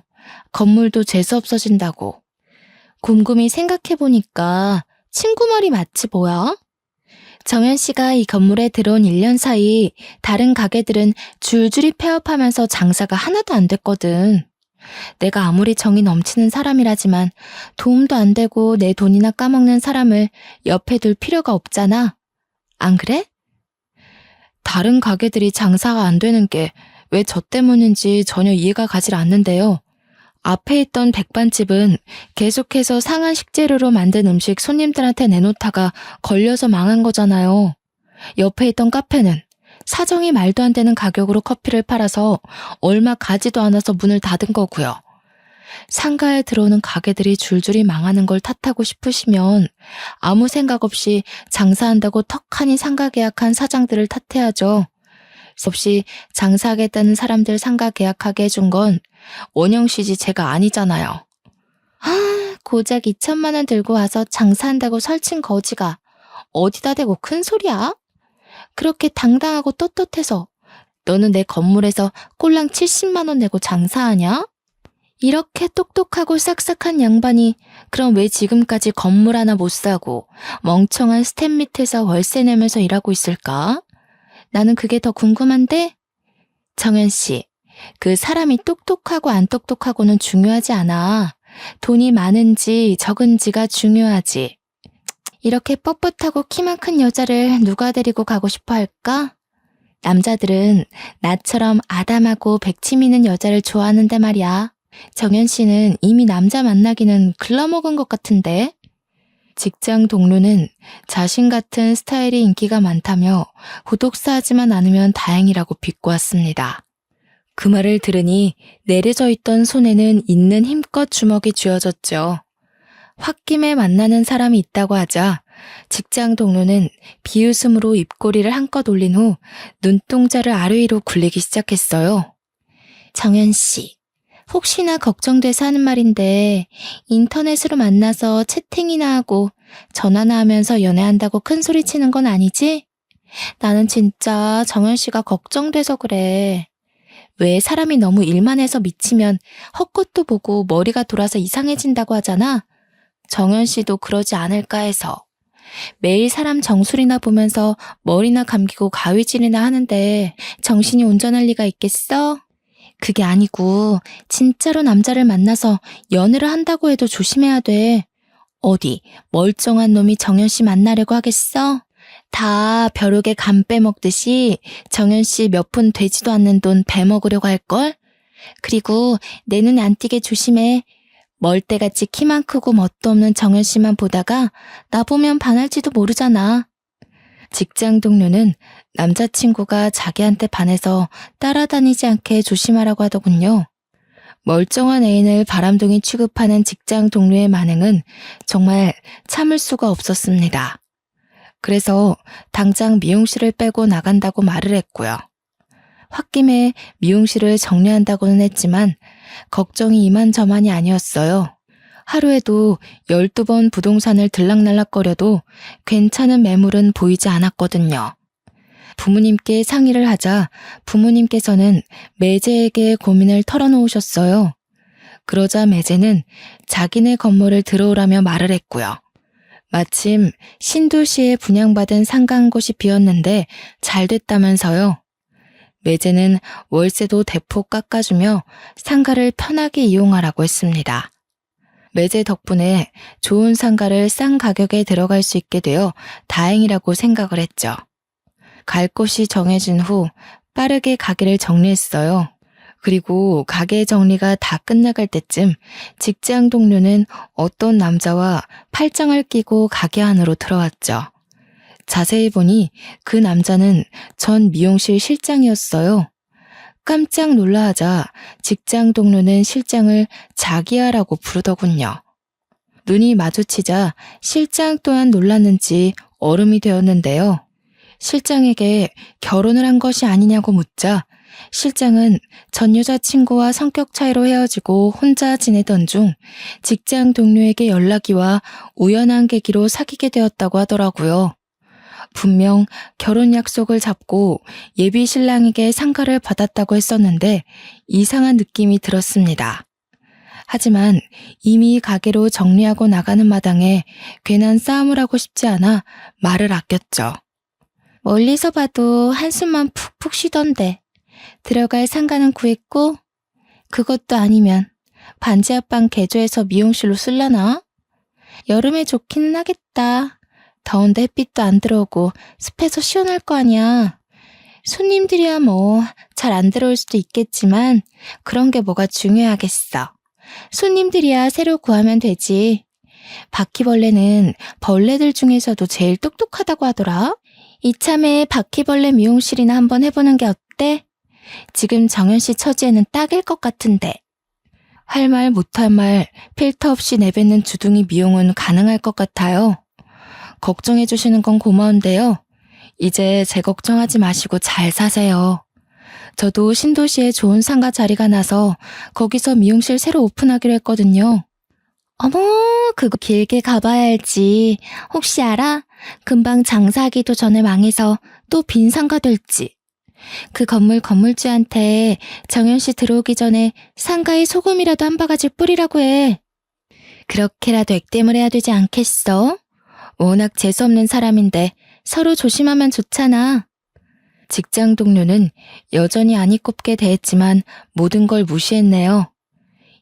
건물도 재수 없어진다고. 곰곰이 생각해보니까 친구 말이 맞지 뭐야? 정현 씨가 이 건물에 들어온 1년 사이 다른 가게들은 줄줄이 폐업하면서 장사가 하나도 안 됐거든. 내가 아무리 정이 넘치는 사람이라지만 도움도 안 되고 내 돈이나 까먹는 사람을 옆에 둘 필요가 없잖아. 안 그래? 다른 가게들이 장사가 안 되는 게 왜 저 때문인지 전혀 이해가 가질 않는데요. 앞에 있던 백반집은 계속해서 상한 식재료로 만든 음식 손님들한테 내놓다가 걸려서 망한 거잖아요. 옆에 있던 카페는 사정이 말도 안 되는 가격으로 커피를 팔아서 얼마 가지도 않아서 문을 닫은 거고요. 상가에 들어오는 가게들이 줄줄이 망하는 걸 탓하고 싶으시면 아무 생각 없이 장사한다고 턱하니 상가 계약한 사장들을 탓해야죠. 없이 장사하겠다는 사람들 상가 계약하게 해준 건 원영 씨지 제가 아니잖아요. 고작 2천만 원 들고 와서 장사한다고 설친 거지가 어디다 대고 큰 소리야? 그렇게 당당하고 떳떳해서 너는 내 건물에서 꼴랑 70만 원 내고 장사하냐? 이렇게 똑똑하고 싹싹한 양반이 그럼 왜 지금까지 건물 하나 못 사고 멍청한 스텝 밑에서 월세 내면서 일하고 있을까? 나는 그게 더 궁금한데? 정연 씨, 그 사람이 똑똑하고 안 똑똑하고는 중요하지 않아. 돈이 많은지 적은지가 중요하지. 이렇게 뻣뻣하고 키만 큰 여자를 누가 데리고 가고 싶어 할까? 남자들은 나처럼 아담하고 백침 있는 여자를 좋아하는데 말이야. 정연 씨는 이미 남자 만나기는 글러먹은 것 같은데? 직장 동료는 자신 같은 스타일이 인기가 많다며 고독사하지만 않으면 다행이라고 비꼬았습니다. 그 말을 들으니 내려져 있던 손에는 있는 힘껏 주먹이 쥐어졌죠. 홧김에 만나는 사람이 있다고 하자 직장 동료는 비웃음으로 입꼬리를 한껏 올린 후 눈동자를 아래 위로 굴리기 시작했어요. 정연 씨, 혹시나 걱정돼서 하는 말인데 인터넷으로 만나서 채팅이나 하고 전화나 하면서 연애한다고 큰 소리 치는 건 아니지? 나는 진짜 정연 씨가 걱정돼서 그래. 왜 사람이 너무 일만 해서 미치면 헛것도 보고 머리가 돌아서 이상해진다고 하잖아. 정연 씨도 그러지 않을까 해서. 매일 사람 정수리나 보면서 머리나 감기고 가위질이나 하는데 정신이 온전할 리가 있겠어? 그게 아니고 진짜로 남자를 만나서 연애를 한다고 해도 조심해야 돼. 어디 멀쩡한 놈이 정연 씨 만나려고 하겠어? 다 벼룩에 간 빼먹듯이 정연 씨 몇 푼 되지도 않는 돈 빼먹으려고 할걸? 그리고 내 눈에 안 띄게 조심해. 멀대같이 키만 크고 멋도 없는 정연 씨만 보다가 나 보면 반할지도 모르잖아. 직장 동료는 남자친구가 자기한테 반해서 따라다니지 않게 조심하라고 하더군요. 멀쩡한 애인을 바람둥이 취급하는 직장 동료의 만행은 정말 참을 수가 없었습니다. 그래서 당장 미용실을 빼고 나간다고 말을 했고요. 홧김에 미용실을 정리한다고는 했지만 걱정이 이만저만이 아니었어요. 하루에도 12번 부동산을 들락날락거려도 괜찮은 매물은 보이지 않았거든요. 부모님께 상의를 하자 부모님께서는 매제에게 고민을 털어놓으셨어요. 그러자 매제는 자기네 건물을 들어오라며 말을 했고요. 마침 신도시에 분양받은 상가 한 곳이 비었는데 잘 됐다면서요. 매제는 월세도 대폭 깎아주며 상가를 편하게 이용하라고 했습니다. 매제 덕분에 좋은 상가를 싼 가격에 들어갈 수 있게 되어 다행이라고 생각을 했죠. 갈 곳이 정해진 후 빠르게 가게를 정리했어요. 그리고 가게 정리가 다 끝나갈 때쯤 직장 동료는 어떤 남자와 팔짱을 끼고 가게 안으로 들어왔죠. 자세히 보니 그 남자는 전 미용실 실장이었어요. 깜짝 놀라하자 직장 동료는 실장을 자기야라고 부르더군요. 눈이 마주치자 실장 또한 놀랐는지 얼음이 되었는데요. 실장에게 결혼을 한 것이 아니냐고 묻자 실장은 전 여자친구와 성격 차이로 헤어지고 혼자 지내던 중 직장 동료에게 연락이 와 우연한 계기로 사귀게 되었다고 하더라고요. 분명 결혼 약속을 잡고 예비 신랑에게 상가를 받았다고 했었는데 이상한 느낌이 들었습니다. 하지만 이미 가게로 정리하고 나가는 마당에 괜한 싸움을 하고 싶지 않아 말을 아꼈죠. 멀리서 봐도 한숨만 푹푹 쉬던데 들어갈 상가는 구했고? 그것도 아니면 반지 합방 개조해서 미용실로 쓸라나? 여름에 좋기는 하겠다. 더운데 햇빛도 안 들어오고 습해서 시원할 거 아니야. 손님들이야 뭐 잘 안 들어올 수도 있겠지만 그런 게 뭐가 중요하겠어. 손님들이야 새로 구하면 되지. 바퀴벌레는 벌레들 중에서도 제일 똑똑하다고 하더라. 이참에 바퀴벌레 미용실이나 한번 해보는 게 어때? 지금 정연 씨 처지에는 딱일 것 같은데. 할 말 못할 말 필터 없이 내뱉는 주둥이 미용은 가능할 것 같아요. 걱정해 주시는 건 고마운데요. 이제 제 걱정하지 마시고 잘 사세요. 저도 신도시에 좋은 상가 자리가 나서 거기서 미용실 새로 오픈하기로 했거든요. 어머, 그거 길게 가봐야 알지. 혹시 알아? 금방 장사하기도 전에 망해서 또 빈 상가 될지. 그 건물주한테 정연 씨 들어오기 전에 상가에 소금이라도 한 바가지 뿌리라고 해. 그렇게라도 액땜을 해야 되지 않겠어? 워낙 재수없는 사람인데 서로 조심하면 좋잖아. 직장 동료는 여전히 안이 꼽게 대했지만 모든 걸 무시했네요.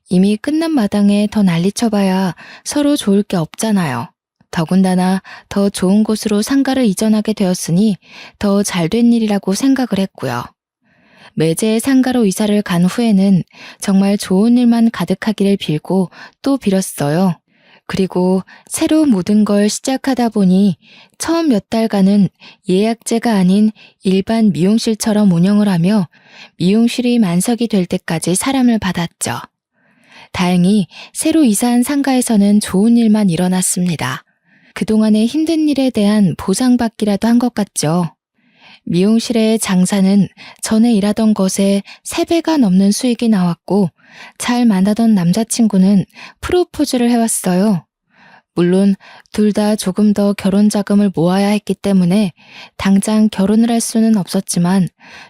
이미 끝난 마당에 더 난리쳐봐야 서로 좋을 게 없잖아요. 더군다나 더 좋은 곳으로 상가를 이전하게 되었으니 더 잘된 일이라고 생각을 했고요. 매제의 상가로 이사를 간 후에는 정말 좋은 일만 가득하기를 빌고 또 빌었어요. 그리고 새로 모든 걸 시작하다 보니 처음 몇 달간은 예약제가 아닌 일반 미용실처럼 운영을 하며 미용실이 만석이 될 때까지 사람을 받았죠. 다행히 새로 이사한 상가에서는 좋은 일만 일어났습니다. 그동안의 힘든 일에 대한 보상받기라도 한 것 같죠. 미용실의 장사는 전에 일하던 것에 3배가 넘는 수익이 나왔고 잘 만나던 남자친구는 프로포즈를 해왔어요. 물론 둘 다 조금 더 결혼 자금을 모아야 했기 때문에 당장 결혼을 할 수는 없었지만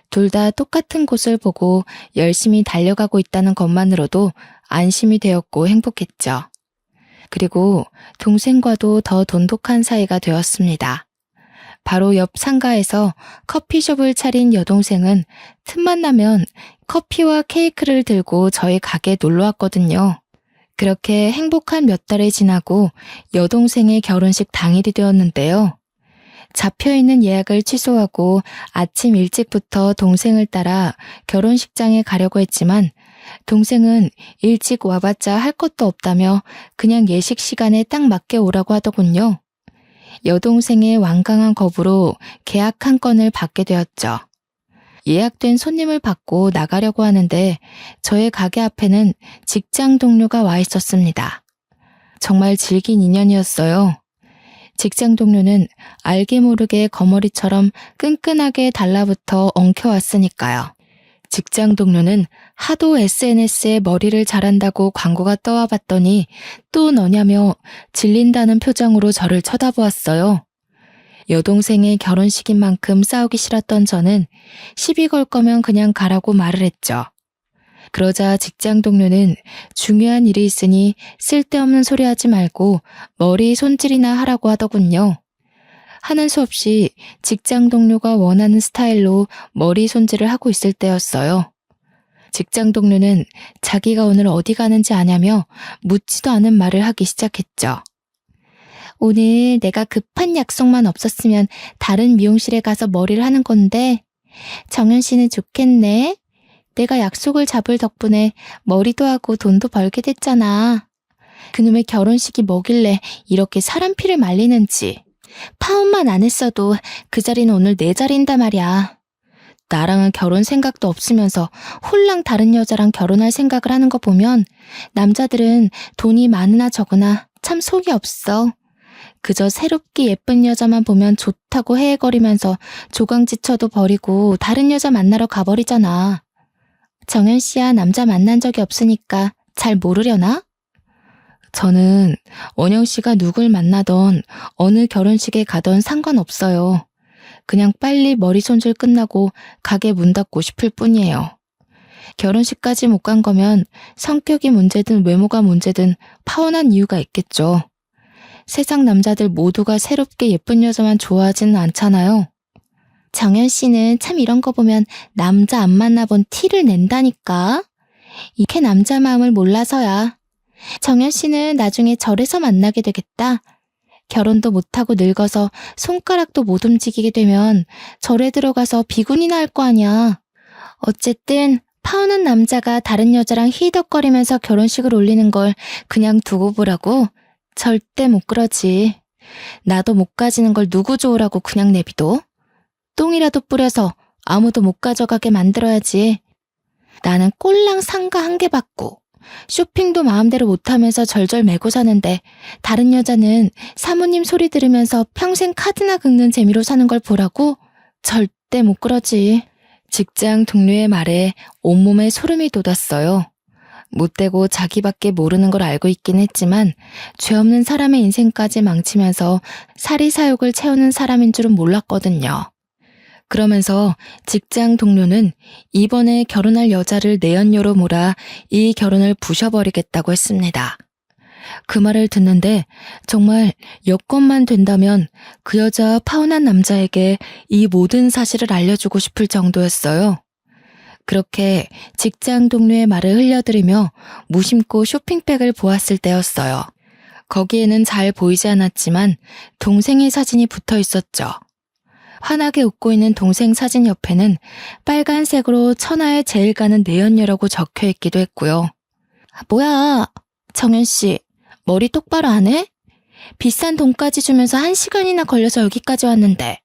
둘 다 똑같은 곳을 보고 열심히 달려가고 있다는 것만으로도 안심이 되었고 행복했죠. 그리고 동생과도 더 돈독한 사이가 되었습니다. 바로 옆 상가에서 커피숍을 차린 여동생은 틈만 나면 커피와 케이크를 들고 저희 가게에 놀러 왔거든요. 그렇게 행복한 몇 달이 지나고 여동생의 결혼식 당일이 되었는데요. 잡혀있는 예약을 취소하고 아침 일찍부터 동생을 따라 결혼식장에 가려고 했지만 동생은 일찍 와봤자 할 것도 없다며 그냥 예식 시간에 딱 맞게 오라고 하더군요. 여동생의 완강한 거부로 계약 한 건을 받게 되었죠. 예약된 손님을 받고 나가려고 하는데 저의 가게 앞에는 직장 동료가 와 있었습니다. 정말 질긴 인연이었어요. 직장 동료는 알게 모르게 거머리처럼 끈끈하게 달라붙어 엉켜왔으니까요. 직장 동료는 하도 SNS에 머리를 잘한다고 광고가 떠와 봤더니 또 너냐며 질린다는 표정으로 저를 쳐다보았어요. 여동생의 결혼식인 만큼 싸우기 싫었던 저는 시비 걸 거면 그냥 가라고 말을 했죠. 그러자 직장 동료는 중요한 일이 있으니 쓸데없는 소리 하지 말고 머리 손질이나 하라고 하더군요. 하는 수 없이 직장 동료가 원하는 스타일로 머리 손질을 하고 있을 때였어요. 직장 동료는 자기가 오늘 어디 가는지 아냐며 묻지도 않은 말을 하기 시작했죠. 오늘 내가 급한 약속만 없었으면 다른 미용실에 가서 머리를 하는 건데 정연 씨는 좋겠네. 내가 약속을 잡을 덕분에 머리도 하고 돈도 벌게 됐잖아. 그놈의 결혼식이 뭐길래 이렇게 사람 피를 말리는지. 파혼만 안 했어도 그 자리는 오늘 내 자리인단 말이야. 나랑은 결혼 생각도 없으면서 홀랑 다른 여자랑 결혼할 생각을 하는 거 보면 남자들은 돈이 많으나 적으나 참 속이 없어. 그저 새롭게 예쁜 여자만 보면 좋다고 헤헤거리면서 조강지처도 버리고 다른 여자 만나러 가버리잖아. 정연 씨야 남자 만난 적이 없으니까 잘 모르려나? 저는 원영 씨가 누굴 만나던 어느 결혼식에 가던 상관없어요. 그냥 빨리 머리 손질 끝나고 가게 문 닫고 싶을 뿐이에요. 결혼식까지 못 간 거면 성격이 문제든 외모가 문제든 파혼한 이유가 있겠죠. 세상 남자들 모두가 새롭게 예쁜 여자만 좋아하지는 않잖아요. 정연 씨는 참 이런 거 보면 남자 안 만나본 티를 낸다니까. 이렇게 남자 마음을 몰라서야. 정연 씨는 나중에 절에서 만나게 되겠다. 결혼도 못하고 늙어서 손가락도 못 움직이게 되면 절에 들어가서 비군이나 할 거 아니야. 어쨌든 파혼한 남자가 다른 여자랑 히덕거리면서 결혼식을 올리는 걸 그냥 두고 보라고? 절대 못 그러지. 나도 못 가지는 걸 누구 좋으라고 그냥 내비둬? 똥이라도 뿌려서 아무도 못 가져가게 만들어야지. 나는 꼴랑 상가 1개 받고 쇼핑도 마음대로 못하면서 절절 매고 사는데 다른 여자는 사모님 소리 들으면서 평생 카드나 긁는 재미로 사는 걸 보라고? 절대 못 그러지. 직장 동료의 말에 온몸에 소름이 돋았어요. 못되고 자기밖에 모르는 걸 알고 있긴 했지만 죄 없는 사람의 인생까지 망치면서 사리사욕을 채우는 사람인 줄은 몰랐거든요. 그러면서 직장 동료는 이번에 결혼할 여자를 내연녀로 몰아 이 결혼을 부셔버리겠다고 했습니다. 그 말을 듣는데 정말 여건만 된다면 그 여자 파혼한 남자에게 이 모든 사실을 알려주고 싶을 정도였어요. 그렇게 직장 동료의 말을 흘려들으며 무심코 쇼핑백을 보았을 때였어요. 거기에는 잘 보이지 않았지만 동생의 사진이 붙어 있었죠. 환하게 웃고 있는 동생 사진 옆에는 빨간색으로 천하에 제일 가는 내연녀라고 적혀 있기도 했고요. 뭐야, 정연 씨, 머리 똑바로 안 해? 비싼 돈까지 주면서 1시간이나 걸려서 여기까지 왔는데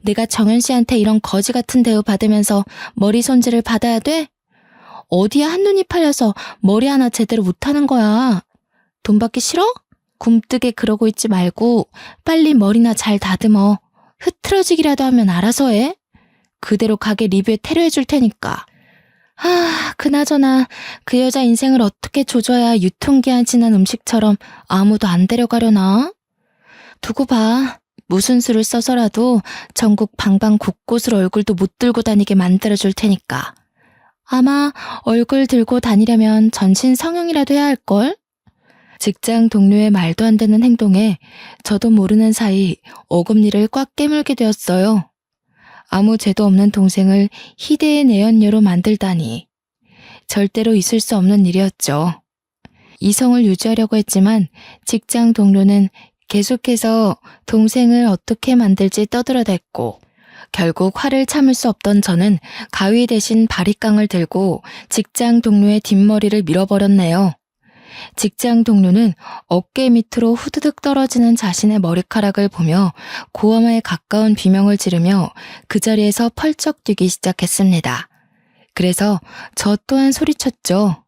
내가 정연 씨한테 이런 거지 같은 대우 받으면서 머리 손질을 받아야 돼? 어디야 한눈이 팔려서 머리 하나 제대로 못하는 거야. 돈 받기 싫어? 굼뜨게 그러고 있지 말고 빨리 머리나 잘 다듬어. 흐트러지기라도 하면 알아서 해. 그대로 가게 리뷰에 태료해 줄 테니까. 그나저나 그 여자 인생을 어떻게 조져야 유통기한 지난 음식처럼 아무도 안 데려가려나? 두고 봐. 무슨 수를 써서라도 전국 방방 곳곳으로 얼굴도 못 들고 다니게 만들어줄 테니까. 아마 얼굴 들고 다니려면 전신 성형이라도 해야 할걸? 직장 동료의 말도 안 되는 행동에 저도 모르는 사이 어금니를 꽉 깨물게 되었어요. 아무 죄도 없는 동생을 희대의 내연녀로 만들다니. 절대로 있을 수 없는 일이었죠. 이성을 유지하려고 했지만 직장 동료는 계속해서 동생을 어떻게 만들지 떠들어댔고 결국 화를 참을 수 없던 저는 가위 대신 바리깡을 들고 직장 동료의 뒷머리를 밀어버렸네요. 직장 동료는 어깨 밑으로 후드득 떨어지는 자신의 머리카락을 보며 고함에 가까운 비명을 지르며 그 자리에서 펄쩍 뛰기 시작했습니다. 그래서 저 또한 소리쳤죠.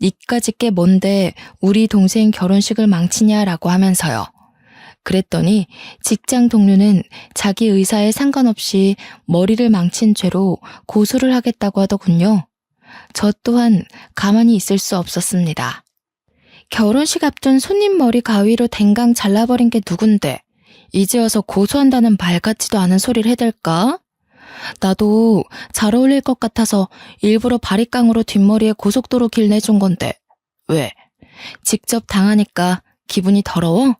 니까짓 게 뭔데 우리 동생 결혼식을 망치냐라고 하면서요. 그랬더니 직장 동료는 자기 의사에 상관없이 머리를 망친 죄로 고소를 하겠다고 하더군요. 저 또한 가만히 있을 수 없었습니다. 결혼식 앞둔 손님 머리 가위로 댕강 잘라버린 게 누군데 이제 와서 고소한다는 말 같지도 않은 소리를 해댈까? 나도 잘 어울릴 것 같아서 일부러 바리깡으로 뒷머리에 고속도로 길 내준 건데 왜? 직접 당하니까 기분이 더러워?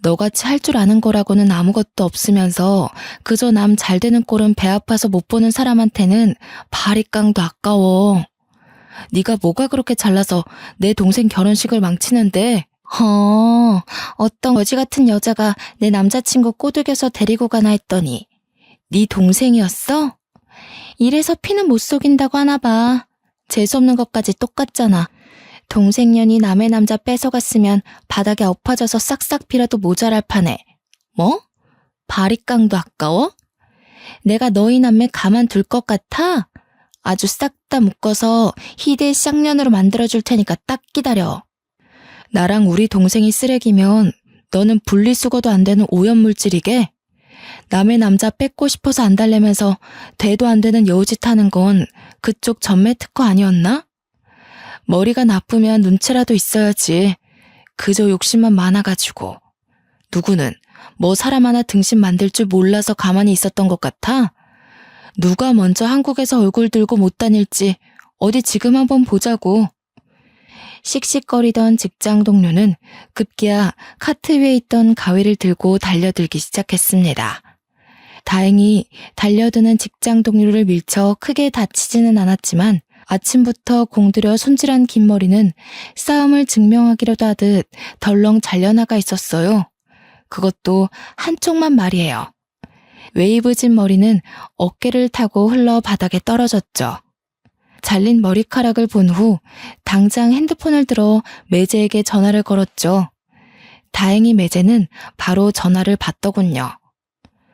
너같이 할 줄 아는 거라고는 아무것도 없으면서 그저 남 잘 되는 꼴은 배 아파서 못 보는 사람한테는 바리깡도 아까워. 네가 뭐가 그렇게 잘나서 내 동생 결혼식을 망치는데? 어떤 거지 같은 여자가 내 남자친구 꼬드겨서 데리고 가나 했더니 네 동생이었어? 이래서 피는 못 속인다고 하나 봐. 재수없는 것까지 똑같잖아. 동생년이 남의 남자 뺏어갔으면 바닥에 엎어져서 싹싹 빌어도 모자랄 판에. 뭐? 바리깡도 아까워? 내가 너희 남매 가만둘 것 같아? 아주 싹 다 묶어서 희대 쌍년으로 만들어줄 테니까 딱 기다려. 나랑 우리 동생이 쓰레기면 너는 분리수거도 안 되는 오염물질이게? 남의 남자 뺏고 싶어서 안 달래면서 대도 안 되는 여우짓 하는 건 그쪽 전매 특허 아니었나? 머리가 나쁘면 눈치라도 있어야지. 그저 욕심만 많아가지고. 누구는 뭐 사람 하나 등신 만들 줄 몰라서 가만히 있었던 것 같아? 누가 먼저 한국에서 얼굴 들고 못 다닐지 어디 지금 한번 보자고. 씩씩거리던 직장 동료는 급기야 카트 위에 있던 가위를 들고 달려들기 시작했습니다. 다행히 달려드는 직장 동료를 밀쳐 크게 다치지는 않았지만 아침부터 공들여 손질한 긴 머리는 싸움을 증명하기라도 하듯 덜렁 잘려나가 있었어요. 그것도 한쪽만 말이에요. 웨이브진 머리는 어깨를 타고 흘러 바닥에 떨어졌죠. 잘린 머리카락을 본 후 당장 핸드폰을 들어 매제에게 전화를 걸었죠. 다행히 매제는 바로 전화를 받더군요.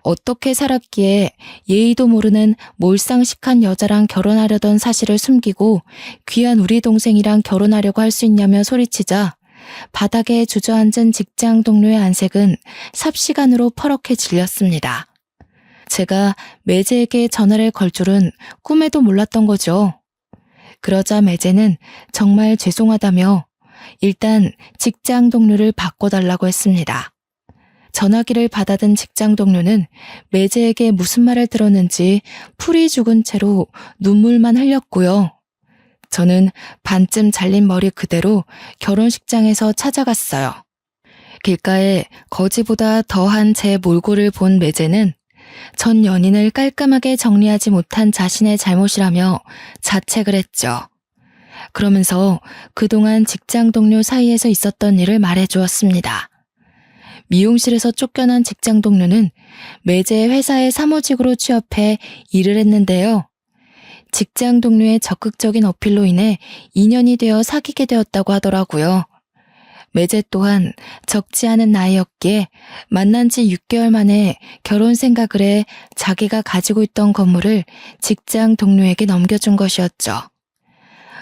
어떻게 살았기에 예의도 모르는 몰상식한 여자랑 결혼하려던 사실을 숨기고 귀한 우리 동생이랑 결혼하려고 할 수 있냐며 소리치자 바닥에 주저앉은 직장 동료의 안색은 삽시간으로 퍼렇게 질렸습니다. 제가 매제에게 전화를 걸 줄은 꿈에도 몰랐던 거죠. 그러자 매제는 정말 죄송하다며 일단 직장 동료를 바꿔달라고 했습니다. 전화기를 받아든 직장 동료는 매제에게 무슨 말을 들었는지 풀이 죽은 채로 눈물만 흘렸고요. 저는 반쯤 잘린 머리 그대로 결혼식장에서 찾아갔어요. 길가에 거지보다 더한 제 몰골을 본 매제는 전 연인을 깔끔하게 정리하지 못한 자신의 잘못이라며 자책을 했죠. 그러면서 그동안 직장 동료 사이에서 있었던 일을 말해주었습니다. 미용실에서 쫓겨난 직장 동료는 매제 회사의 사무직으로 취업해 일을 했는데요. 직장 동료의 적극적인 어필로 인해 인연이 되어 사귀게 되었다고 하더라고요. 매제 또한 적지 않은 나이였기에 만난 지 6개월 만에 결혼 생각을 해 자기가 가지고 있던 건물을 직장 동료에게 넘겨준 것이었죠.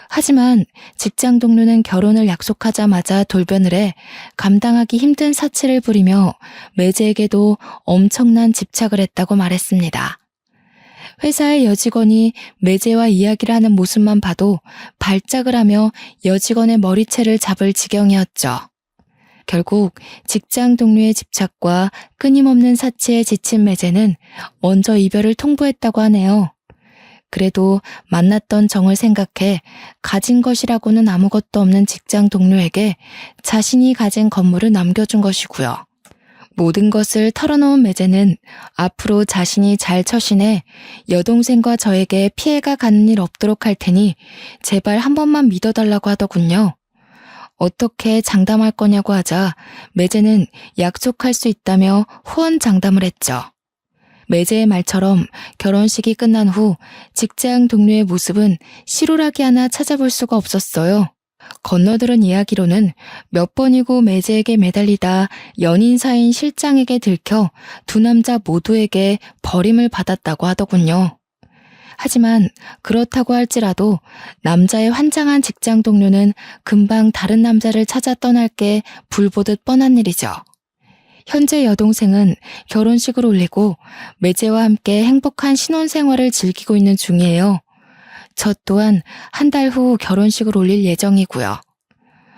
하지만 직장 동료는 결혼을 약속하자마자 돌변을 해 감당하기 힘든 사치를 부리며 매제에게도 엄청난 집착을 했다고 말했습니다. 회사의 여직원이 매제와 이야기를 하는 모습만 봐도 발작을 하며 여직원의 머리채를 잡을 지경이었죠. 결국 직장 동료의 집착과 끊임없는 사치에 지친 매제는 먼저 이별을 통보했다고 하네요. 그래도 만났던 정을 생각해 가진 것이라고는 아무것도 없는 직장 동료에게 자신이 가진 건물을 남겨준 것이고요. 모든 것을 털어놓은 매제는 앞으로 자신이 잘 처신해 여동생과 저에게 피해가 가는 일 없도록 할 테니 제발 한 번만 믿어달라고 하더군요. 어떻게 장담할 거냐고 하자 매제는 약속할 수 있다며 후원장담을 했죠. 매제의 말처럼 결혼식이 끝난 후 직장 동료의 모습은 실오라기 하나 찾아볼 수가 없었어요. 건너들은 이야기로는 몇 번이고 매제에게 매달리다 연인 사이인 실장에게 들켜 두 남자 모두에게 버림을 받았다고 하더군요. 하지만 그렇다고 할지라도 남자의 환장한 직장 동료는 금방 다른 남자를 찾아 떠날 게 불보듯 뻔한 일이죠. 현재 여동생은 결혼식을 올리고 매제와 함께 행복한 신혼생활을 즐기고 있는 중이에요. 저 또한 한 달 후 결혼식을 올릴 예정이고요.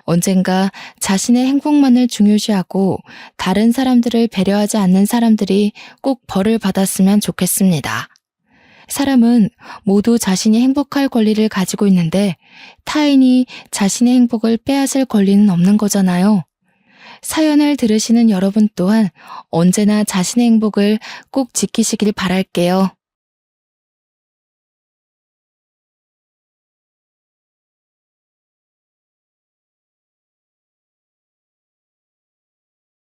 언젠가 자신의 행복만을 중요시하고 다른 사람들을 배려하지 않는 사람들이 꼭 벌을 받았으면 좋겠습니다. 사람은 모두 자신이 행복할 권리를 가지고 있는데 타인이 자신의 행복을 빼앗을 권리는 없는 거잖아요. 사연을 들으시는 여러분 또한 언제나 자신의 행복을 꼭 지키시길 바랄게요.